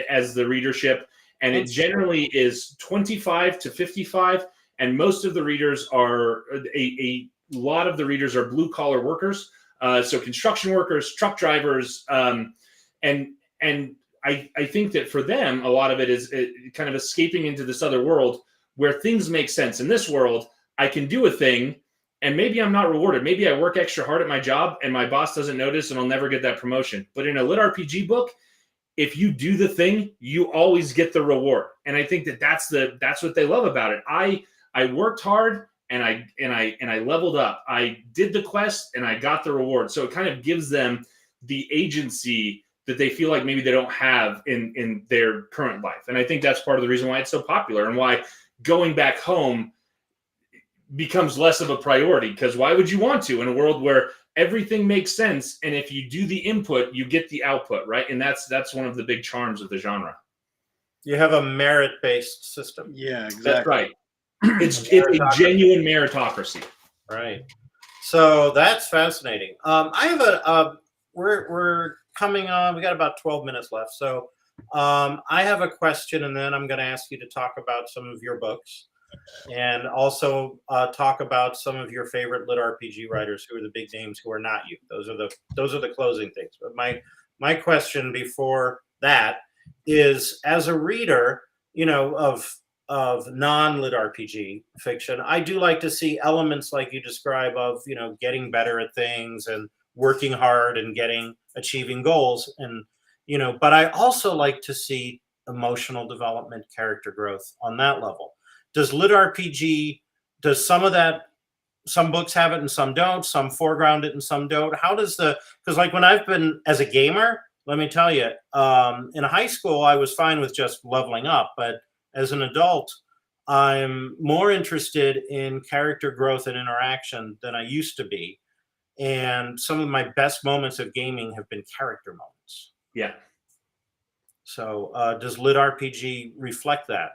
as the readership. And it generally is 25 to 55. And most of the readers are, a lot of the readers are blue collar workers. So construction workers, truck drivers. And I think that for them, a lot of it is kind of escaping into this other world where things make sense. In this world, I can do a thing and maybe I'm not rewarded. Maybe I work extra hard at my job and my boss doesn't notice and I'll never get that promotion. But in a LitRPG book, if you do the thing, you always get the reward. And I think that that's what they love about it. I worked hard and I leveled up. I did the quest and I got the reward. So it kind of gives them the agency that they feel like maybe they don't have in their current life. And I think that's part of the reason why it's so popular and why going back home becomes less of a priority, because why would you want to in a world where everything makes sense, and if you do the input, you get the output, right? And that's one of the big charms of the genre. You have a merit-based system. Yeah, exactly. That's right. It's a genuine meritocracy. Right. So that's fascinating. I have we're coming on. We got about 12 minutes left. So I have a question, and then I'm going to ask you to talk about some of your books, and also talk about some of your favorite LitRPG writers who are the big names who are not you. Those are the closing things. But my question before that is, as a reader, of non-LitRPG fiction, I do like to see elements like you describe of, getting better at things and working hard and achieving goals. And, but I also like to see emotional development, character growth on that level. Does LitRPG, does some of that, some books have it and some don't, some foreground it and some don't? How does because like when I've been as a gamer, let me tell you, in high school, I was fine with just leveling up. But as an adult, I'm more interested in character growth and interaction than I used to be. And some of my best moments of gaming have been character moments. Yeah. So does LitRPG reflect that?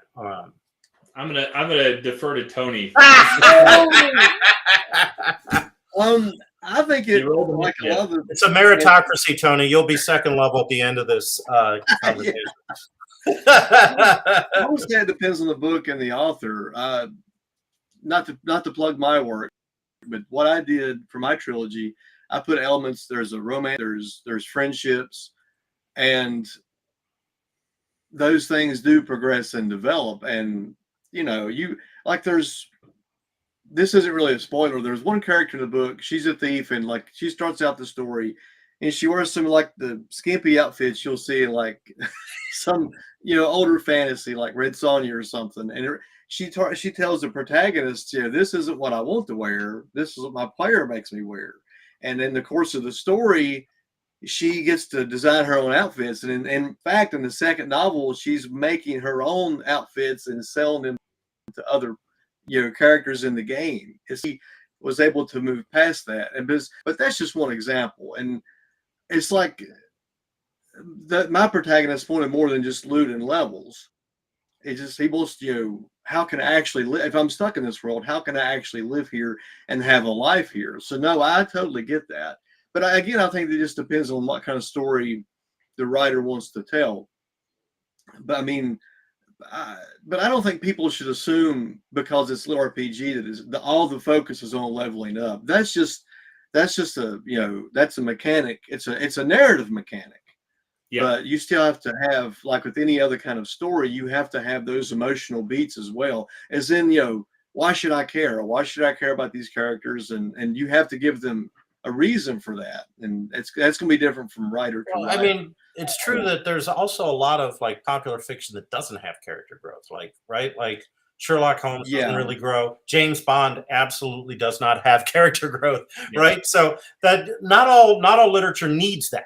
I'm gonna defer to Tony. I think it's a meritocracy, Tony. You'll be second level at the end of this conversation. I would say it depends on the book and the author. Not to plug my work, but what I did for my trilogy, I put elements. There's a romance. There's friendships, and those things do progress and develop. And this isn't really a spoiler. There's one character in the book. She's a thief, and like she starts out the story, and she wears some like the skimpy outfits you'll see in like some older fantasy like Red Sonja or something. And she tells the protagonist, this isn't what I want to wear. This is what my player makes me wear. And in the course of the story, she gets to design her own outfits. And in fact, in the second novel, she's making her own outfits and selling them to other, characters in the game. She was able to move past that. But that's just one example. And it's like my protagonist wanted more than just loot and levels. It's just, he wants, how can I actually live? If I'm stuck in this world, how can I actually live here and have a life here? So no, I totally get that. But I think it just depends on what kind of story the writer wants to tell. But I mean, but I don't think people should assume because it's LitRPG that all the focus is on leveling up. That's just a, that's a mechanic. It's a narrative mechanic. Yeah. But you still have to have, like with any other kind of story, you have to have those emotional beats as well. As in, why should I care? Why should I care about these characters? And you have to give them a reason for that. And that's going to be different from writer to writer. I mean, it's true that there's also a lot of like popular fiction that doesn't have character growth, like Sherlock Holmes doesn't really grow. James Bond absolutely does not have character growth, right? So that not all literature needs that.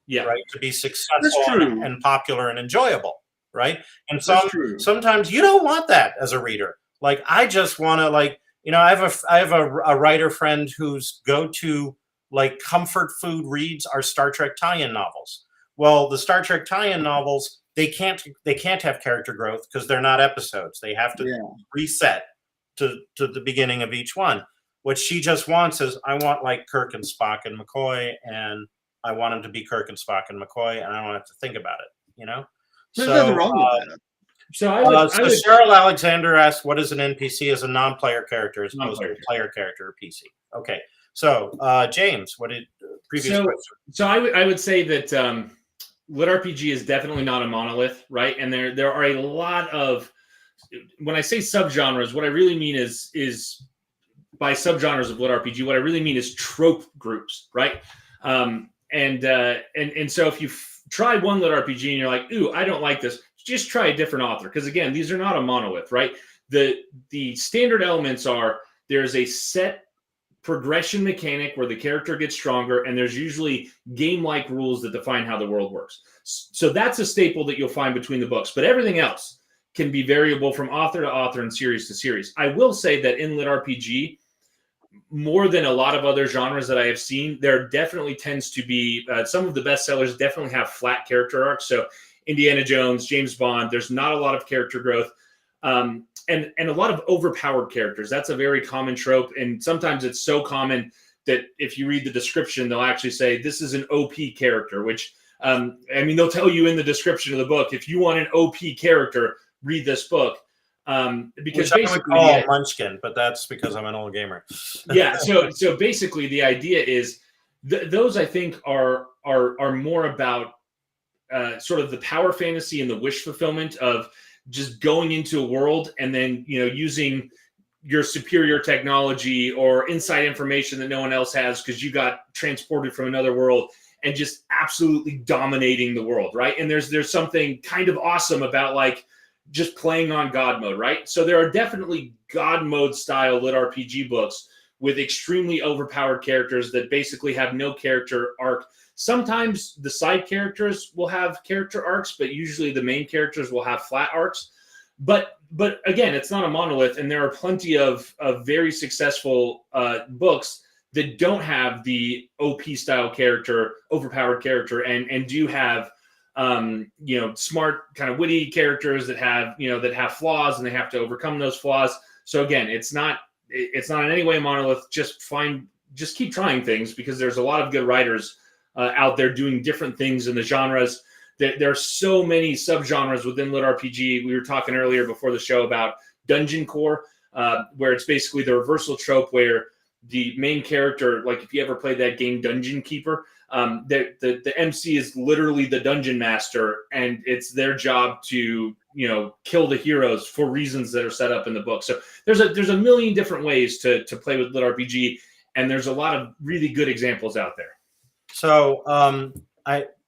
Yeah, right. To be successful and popular and enjoyable, right? And sometimes you don't want that as a reader. Like I just want to, I have a writer friend whose go-to like comfort food reads are Star Trek tie-in novels. Well, the Star Trek tie-in novels, they can't have character growth because they're not episodes. They have to reset to the beginning of each one. What she just wants is, I want like Kirk and Spock and McCoy, and I want them to be Kirk and Spock and McCoy, and I don't have to think about it, There's nothing wrong with that. So Cheryl Alexander asked, what is an NPC as a non-player character as opposed to a player character or PC? Okay. So James, what did previous question? So I would say that LitRPG is definitely not a monolith, right? And there are a lot of, when I say subgenres, what I really mean is by subgenres of LitRPG, what I really mean is trope groups, right? And so if you try one LitRPG and you're like, ooh, I don't like this, just try a different author. Because again, these are not a monolith, right? The standard elements are, there's a set progression mechanic where the character gets stronger, and there's usually game-like rules that define how the world works. So that's a staple that you'll find between the books. But everything else can be variable from author to author and series to series. I will say that in LitRPG, more than a lot of other genres that I have seen, there definitely tends to be some of the bestsellers definitely have flat character arcs. So Indiana Jones, James Bond, there's not a lot of character growth, and a lot of overpowered characters. That's a very common trope, and sometimes it's so common that if you read the description, they'll actually say this is an OP character, which they'll tell you in the description of the book, if you want an OP character, read this book. Because which basically I would call Munchkin, but that's because I'm an old gamer. Yeah. So basically the idea is those I think are more about sort of the power fantasy and the wish fulfillment of just going into a world and then, using your superior technology or inside information that no one else has because you got transported from another world and just absolutely dominating the world. Right. And there's something kind of awesome about like just playing on God mode, right? So there are definitely God mode style LitRPG books with extremely overpowered characters that basically have no character arc. Sometimes the side characters will have character arcs, but usually the main characters will have flat arcs. But again, it's not a monolith, and there are plenty of very successful books that don't have the OP style character, overpowered character, and do have smart, kind of witty characters that have flaws, and they have to overcome those flaws. So again, it's not in any way a monolith. Just keep trying things, because there's a lot of good writers out there doing different things in the genres. There are so many subgenres within LitRPG. We were talking earlier before the show about dungeon core, where it's basically the reversal trope where the main character, like if you ever played that game Dungeon Keeper, the MC is literally the dungeon master, and it's their job to kill the heroes for reasons that are set up in the book. So there's a million different ways to play with LitRPG, and there's a lot of really good examples out there. So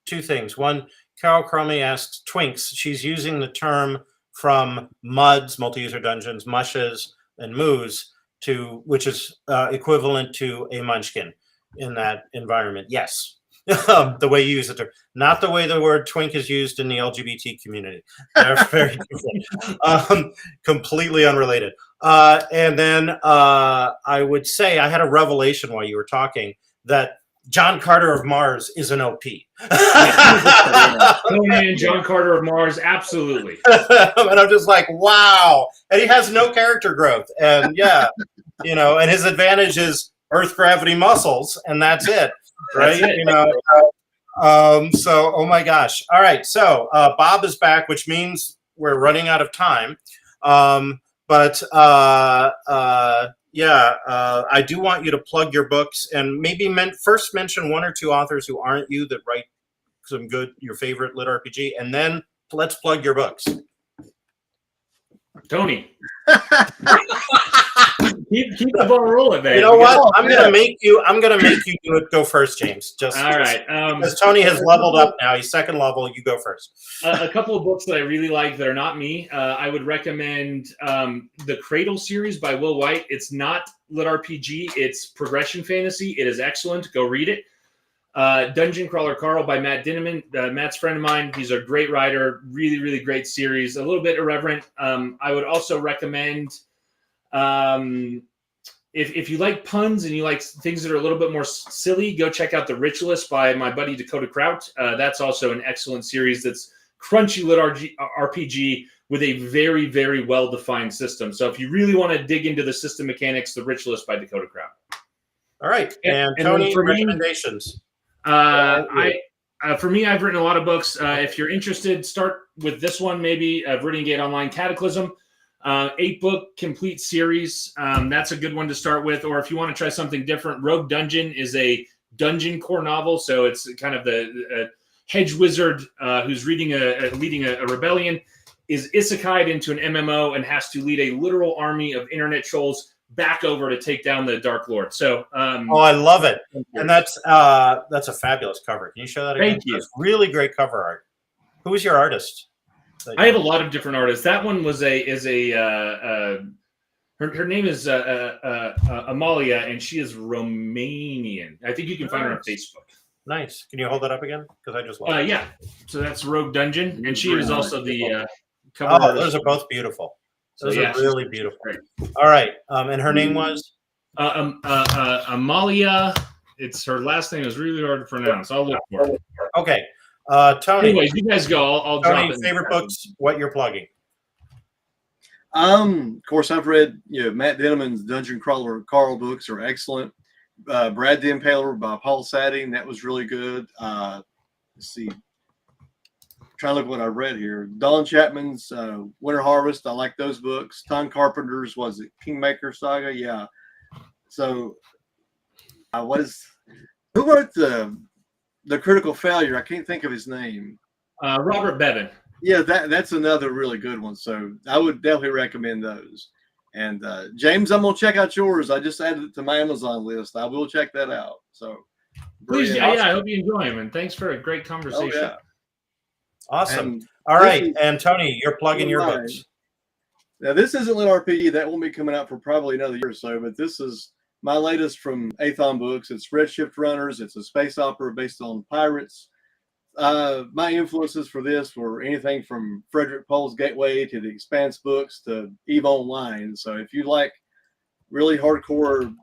two things. One, Carol Crummy asks Twinks. She's using the term from MUDs, multi-user dungeons, mushes, and moos to, which is equivalent to a munchkin in that environment. Yes. The way you use it, not the way the word twink is used in the LGBT community. They're very different, completely unrelated. And then I would say I had a revelation while you were talking that John Carter of Mars is an OP. Conan, John Carter of Mars, absolutely. And I'm just like, wow. And he has no character growth. And yeah, you know, and his advantage is Earth gravity muscles, and that's it. Right? That's it. You know. So, oh my gosh. All right. So Bob is back, which means we're running out of time. I do want you to plug your books and maybe first mention one or two authors who aren't you that write some good, your favorite LitRPG, and then let's plug your books. Tony. keep the ball rolling, man. You know what? I'm gonna make you do it. Go first, James. Just all right. Because Tony has leveled up now. He's second level. You go first. A couple of books that I really like that are not me. I would recommend the Cradle series by Will White. It's not LitRPG. It's progression fantasy. It is excellent. Go read it. Dungeon Crawler Carl by Matt Dinneman. Matt's a friend of mine. He's a great writer. Really, really great series. A little bit irreverent. I would also recommend, if you like puns and you like things that are a little bit more silly, go check out The Ritualist by my buddy Dakota Kraut. That's also an excellent series that's crunchy RPG with a very, very well-defined system. So if you really want to dig into the system mechanics, The Ritualist by Dakota Kraut. All right. And Tony, for me, recommendations. For me, I've written a lot of books. If you're interested, start with this one, maybe Viridian Gate Online Cataclysm. 8-book complete series. That's a good one to start with. Or if you want to try something different, Rogue Dungeon is a dungeon core novel. So it's kind of the hedge wizard who's leading a rebellion, is isekai'd into an MMO and has to lead a literal army of internet trolls back over to take down the Dark Lord. So I love it. And that's a fabulous cover. Can you show that again? Thank you. That's really great cover art. Who is your artist? I have a lot of different artists. That one was her name is Amalia, and she is Romanian. I think you can find her on Facebook. Nice. Can you hold that up again? Because I just love it. Yeah. So that's Rogue Dungeon, and she was also the cover artist. Those are both beautiful. Those are really beautiful. All right. And her name was? Amalia. Her last name is really hard to pronounce. I'll look for it. Okay. Tony. Anyways, you guys go. I'll Tony, drop it. Favorite books, what you're plugging? Of course, I've read Matt Dinneman's Dungeon Crawler Carl books are excellent. Brad the Impaler by Paul Sadding, that was really good. Let's see. Trying to look what I read here. Don Chapman's Winter Harvest. I like those books. Tom Carpenter's Kingmaker Saga? Yeah. So, who wrote the Critical Failure? I can't think of his name. Robert Bevan. Yeah, that's another really good one. So I would definitely recommend those. And James, I'm gonna check out yours. I just added it to my Amazon list. I will check that out. So please, I hope you enjoy them, and thanks for a great conversation. Oh, yeah. Awesome. And all right, and Tony, you're plugging your books. Now this isn't LitRPG. That won't be coming out for probably another year or so. But this is my latest from Athon Books. It's Redshift Runners. It's a space opera based on pirates. My influences for this were anything from Frederick Pohl's Gateway to the Expanse books to EVE Online. So if you like really hardcore,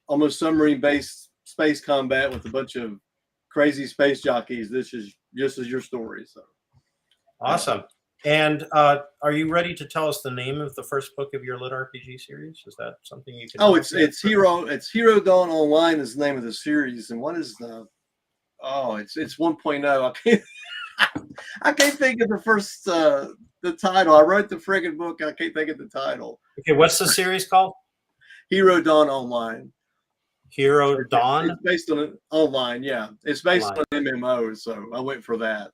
almost submarine-based space combat with a bunch of crazy space jockeys, this is just as your story. So awesome. And are you ready to tell us the name of the first book of your LitRPG series? Is that something you can? Oh, it's Hero Dawn Online is the name of the series, and what is the? Oh, it's 1.0. I can't think of the first the title. I wrote the friggin' book. I can't think of the title. Okay, what's the series called? Hero Dawn Online. Hero Dawn. It's based on online. Yeah, it's based on MMO. So I went for that.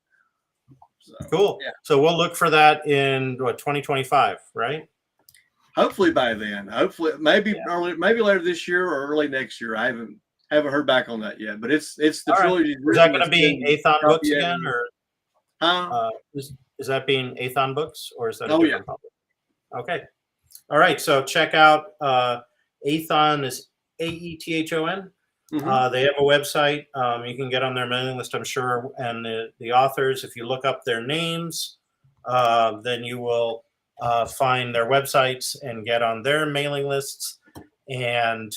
So, cool. Yeah. So we'll look for that in 2025, right? Hopefully by then. Hopefully maybe maybe later this year or early next year. I haven't heard back on that yet. But it's the trilogy. Is that going to be Athon Books again, or? Huh? Is that being Athon Books, or is that a Oh, different publisher? Okay. All right. So check out Athon is AETHON. Mhm. They have a website. You can get on their mailing list, I'm sure. And the authors, if you look up their names, then you will find their websites and get on their mailing lists. And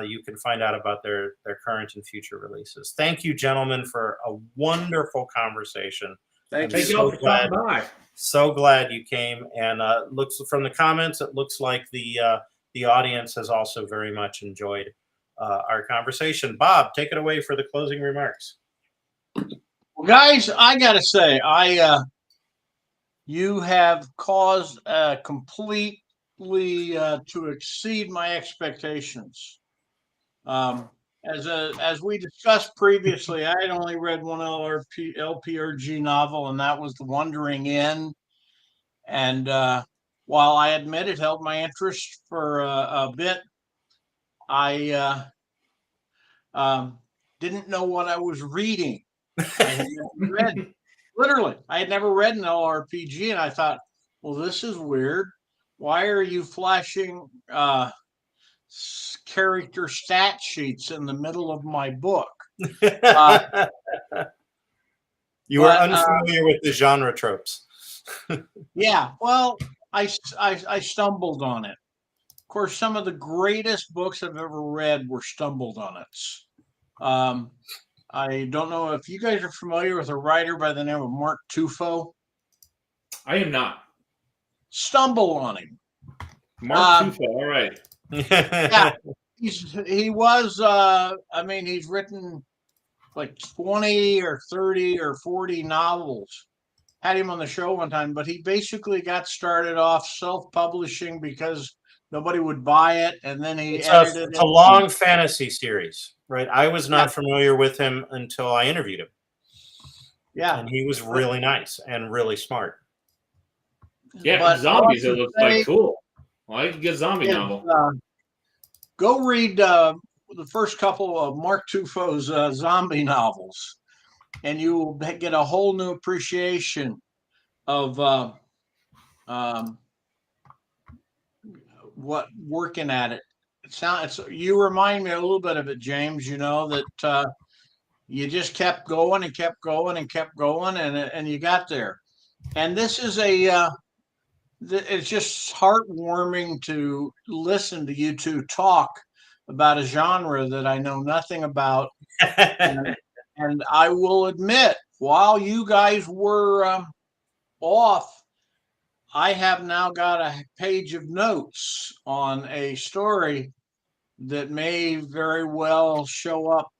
you can find out about their current and future releases. Thank you, gentlemen, for a wonderful conversation. Thank Thank you. you all for stopping by. So glad you came. And looks from the comments, it looks like the audience has also very much enjoyed our conversation. Bob, take it away for the closing remarks. Well, guys, I gotta say, you have caused completely to exceed my expectations. As we discussed previously, I had only read one LPRG novel, and that was The Wandering Inn. And while I admit it held my interest for a bit, I didn't know what I was reading. I had never read, literally, I had never read an LRPG, and I thought, well, this is weird. Why are you flashing character stat sheets in the middle of my book? You are unfamiliar with the genre tropes. Yeah, well, I stumbled on it. Of course, some of the greatest books I've ever read were stumbled on it. I don't know if you guys are familiar with a writer by the name of Mark Tufo. I am not. Stumble on him. Mark Tufo. All right. Yeah, he was. I mean, he's written like 20 or 30 or 40 novels. Had him on the show one time, but he basically got started off self-publishing because nobody would buy it, and then he edited it's a long fantasy series, right? I was not familiar with him until I interviewed him. Yeah, and he was really nice and really smart. Yeah, but zombies, it looks like cool. Well, I like a good zombie novel. Go read the first couple of Mark Tufo's zombie novels, and you will get a whole new appreciation of what working at it. You remind me a little bit of it, James. You know that you just kept going and kept going and kept going, and you got there. And this is it's just heartwarming to listen to you two talk about a genre that I know nothing about. And I will admit, while you guys were off, I have now got a page of notes on a story that may very well show up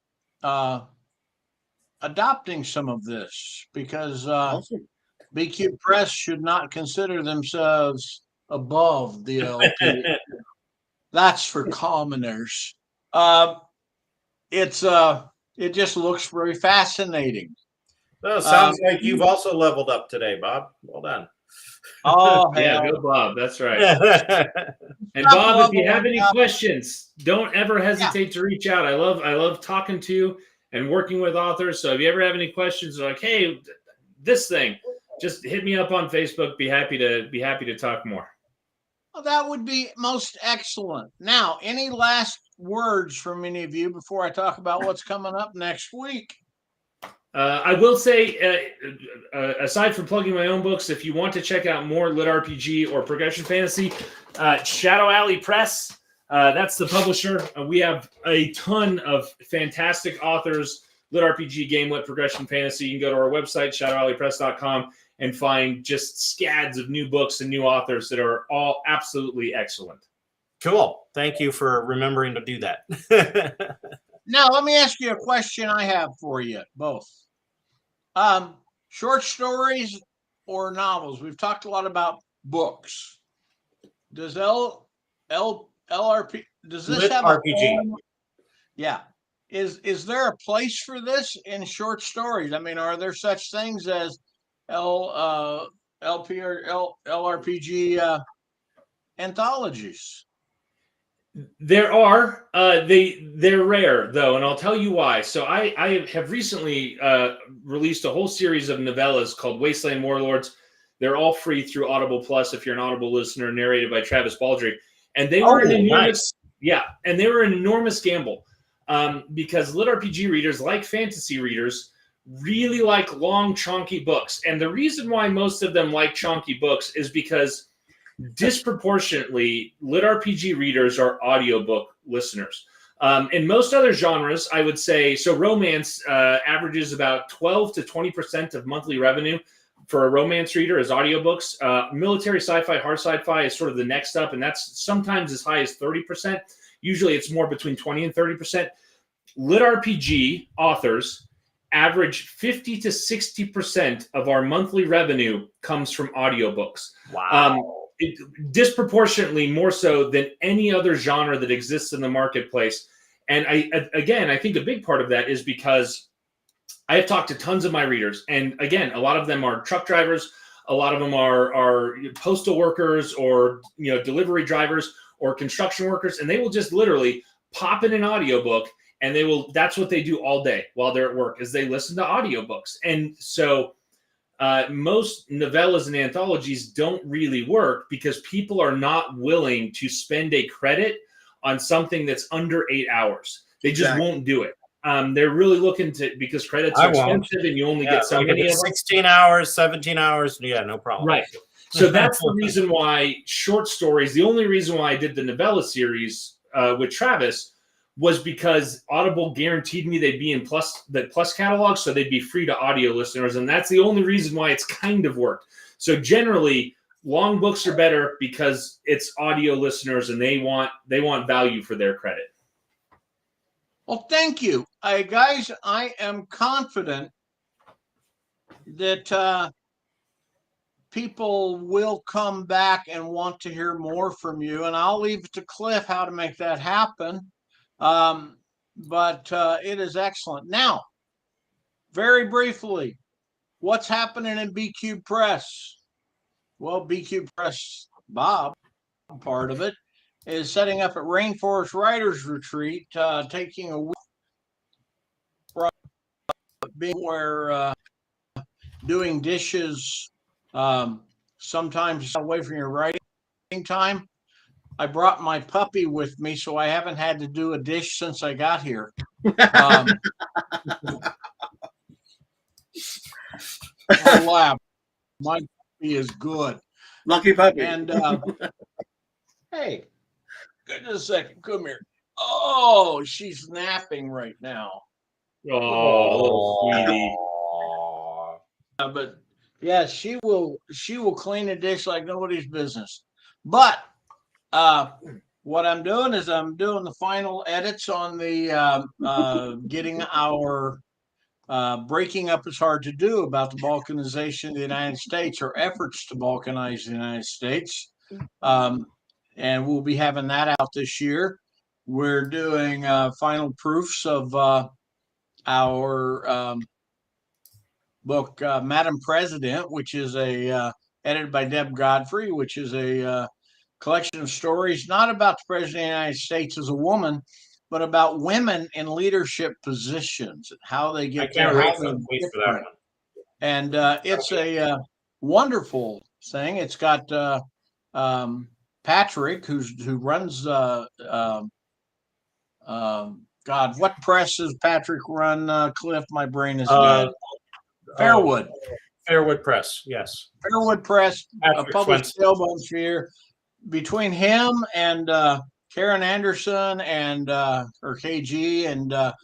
adopting some of this, because Awesome. BQ Press should not consider themselves above the LP. That's for commoners. It just looks very fascinating. Well, sounds like you've also leveled up today, Bob. Well done. Oh, yeah, hell. go Bob. That's right. And Bob, if you have any questions, don't ever hesitate to reach out. I love talking to and working with authors. So if you ever have any questions, like, hey, this thing, just hit me up on Facebook. Be happy to talk more. Well, that would be most excellent. Now, any last words from any of you before I talk about what's coming up next week? I will say, aside from plugging my own books, if you want to check out more LitRPG or progression fantasy, Shadow Alley Press, that's the publisher. We have a ton of fantastic authors, LitRPG, game lit, progression fantasy. You can go to our website, shadowalleypress.com, and find just scads of new books and new authors that are all absolutely excellent. Cool. Thank you for remembering to do that. Now, let me ask you a question I have for you both. Short stories or novels? We've talked a lot about books. Does LRP, does this have RPG? Yeah. Is there a place for this in short stories? I mean, are there such things as LP or LRPG anthologies? There are. They're rare though, and I'll tell you why. So I have recently released a whole series of novellas called Wasteland Warlords. They're all free through Audible Plus if you're an Audible listener, narrated by Travis Baldry. And they were an enormous, and they were an enormous gamble because LitRPG readers, like fantasy readers, really like long, chunky books. And the reason why most of them like chunky books is because disproportionately, LitRPG readers are audiobook listeners. In most other genres, I would say, so romance averages about 12 to 20% of monthly revenue for a romance reader as audiobooks. Military sci-fi, hard sci-fi is sort of the next up, and that's sometimes as high as 30%. Usually it's more between 20 and 30%. LitRPG authors average 50 to 60% of our monthly revenue comes from audiobooks. Wow. Disproportionately more so than any other genre that exists in the marketplace. And I think a big part of that is because I have talked to tons of my readers, and again, a lot of them are truck drivers, a lot of them are postal workers, or delivery drivers, or construction workers, and they will just literally pop in an audiobook, and that's what they do all day while they're at work, is they listen to audiobooks. And so most novellas and anthologies don't really work because people are not willing to spend a credit on something that's under 8 hours. They just won't do it. They're really looking because credits are expensive, and you only get so many of them. 16 hours, 17 hours. Yeah, no problem. Right. So that's the reason why short stories, the only reason why I did the novella series with Travis was because Audible guaranteed me they'd be in the Plus catalog, so they'd be free to audio listeners. And that's the only reason why it's kind of worked. So generally, long books are better because it's audio listeners, and they want value for their credit. Well, thank you. Guys, I am confident that people will come back and want to hear more from you, and I'll leave it to Cliff how to make that happen. But it is excellent. Now, very briefly, what's happening in BQ Press? Well, BQ Press, Bob, part of it, is setting up at Rainforest Writers Retreat, taking a week where doing dishes, sometimes away from your writing time. I brought my puppy with me, so I haven't had to do a dish since I got here. My lab, my puppy is good. Lucky puppy. And hey, goodness a second, come here. Oh, she's napping right now. Oh, sweetie. But yeah, she will clean a dish like nobody's business. But what I'm doing is I'm doing the final edits on the getting our Breaking Up Is Hard to Do about the balkanization of the United States, or efforts to balkanize the United States. And we'll be having that out this year. We're doing final proofs of our book, Madam President, which is edited by Deb Godfrey, which is a collection of stories not about the President of the United States as a woman, but about women in leadership positions, how they get there. Wait for that one. And it's a wonderful thing. It's got Patrick, who runs God, what press does Patrick run? Cliff, my brain is dead. Fairwood. Fairwood Press, yes. Fairwood Press, Patrick published Sailboat Sphere. Between him and Karen Anderson and or KG and not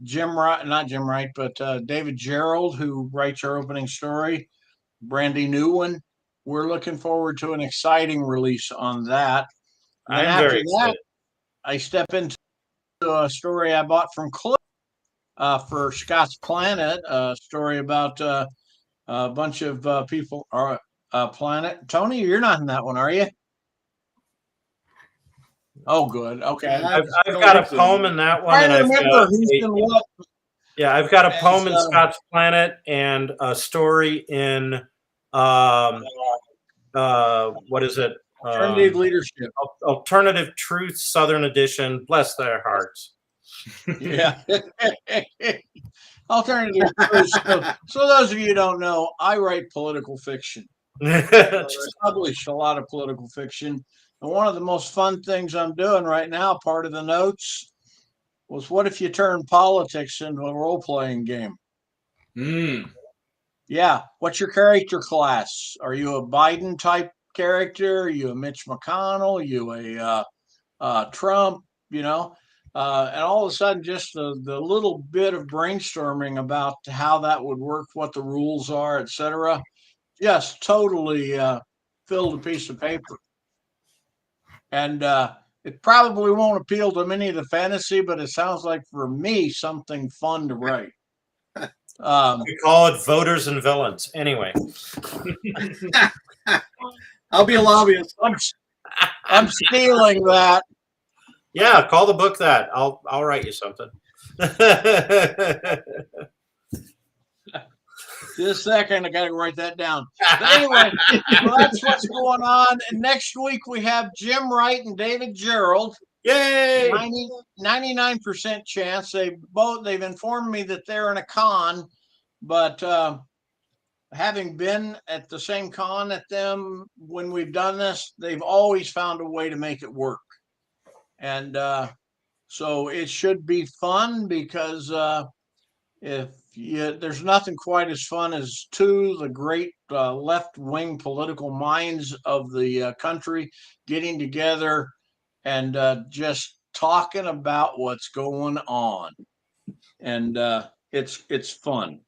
Jim Wright, but David Gerald, who writes our opening story, Brandy Newman. We're looking forward to an exciting release on that. And I'm very excited. I step into a story I bought from Cliff for Scott's Planet, a story about a bunch of people or planet. Tony, you're not in that one, are you? Oh, good. Okay. I've got a poem in that one. I remember who's in what. Yeah, I've got a poem in Scott's Planet and a story in what is it? Alternative Leadership. Alternative Truth Southern Edition. Bless their hearts. Yeah. Alternative Truth. So those of you who don't know, I write political fiction. I publish a lot of political fiction. And one of the most fun things I'm doing right now, part of the notes, was what if you turn politics into a role-playing game? Yeah. What's your character class? Are you a Biden type character? Are you a Mitch McConnell? Are you a Trump? You know? And all of a sudden, just the little bit of brainstorming about how that would work, what the rules are, etc., just totally filled a piece of paper. And it probably won't appeal to many of the fantasy, but it sounds like for me something fun to write. We call it Voters and Villains. Anyway, I'll be a lobbyist. I'm stealing that. yeah, call the book that. I'll write you something. Just a second, I gotta write that down. But anyway, well, that's what's going on. And next week we have Jim Wright and David Gerald. Yay! 99% chance. They've informed me that they're in a con, but having been at the same con at them when we've done this, they've always found a way to make it work. And so it should be fun because there's nothing quite as fun as the great left-wing political minds of the country getting together and just talking about what's going on. And it's fun.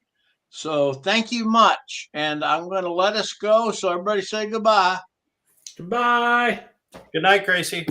So thank you much. And I'm going to let us go. So everybody say goodbye. Goodbye. Good night, Gracie.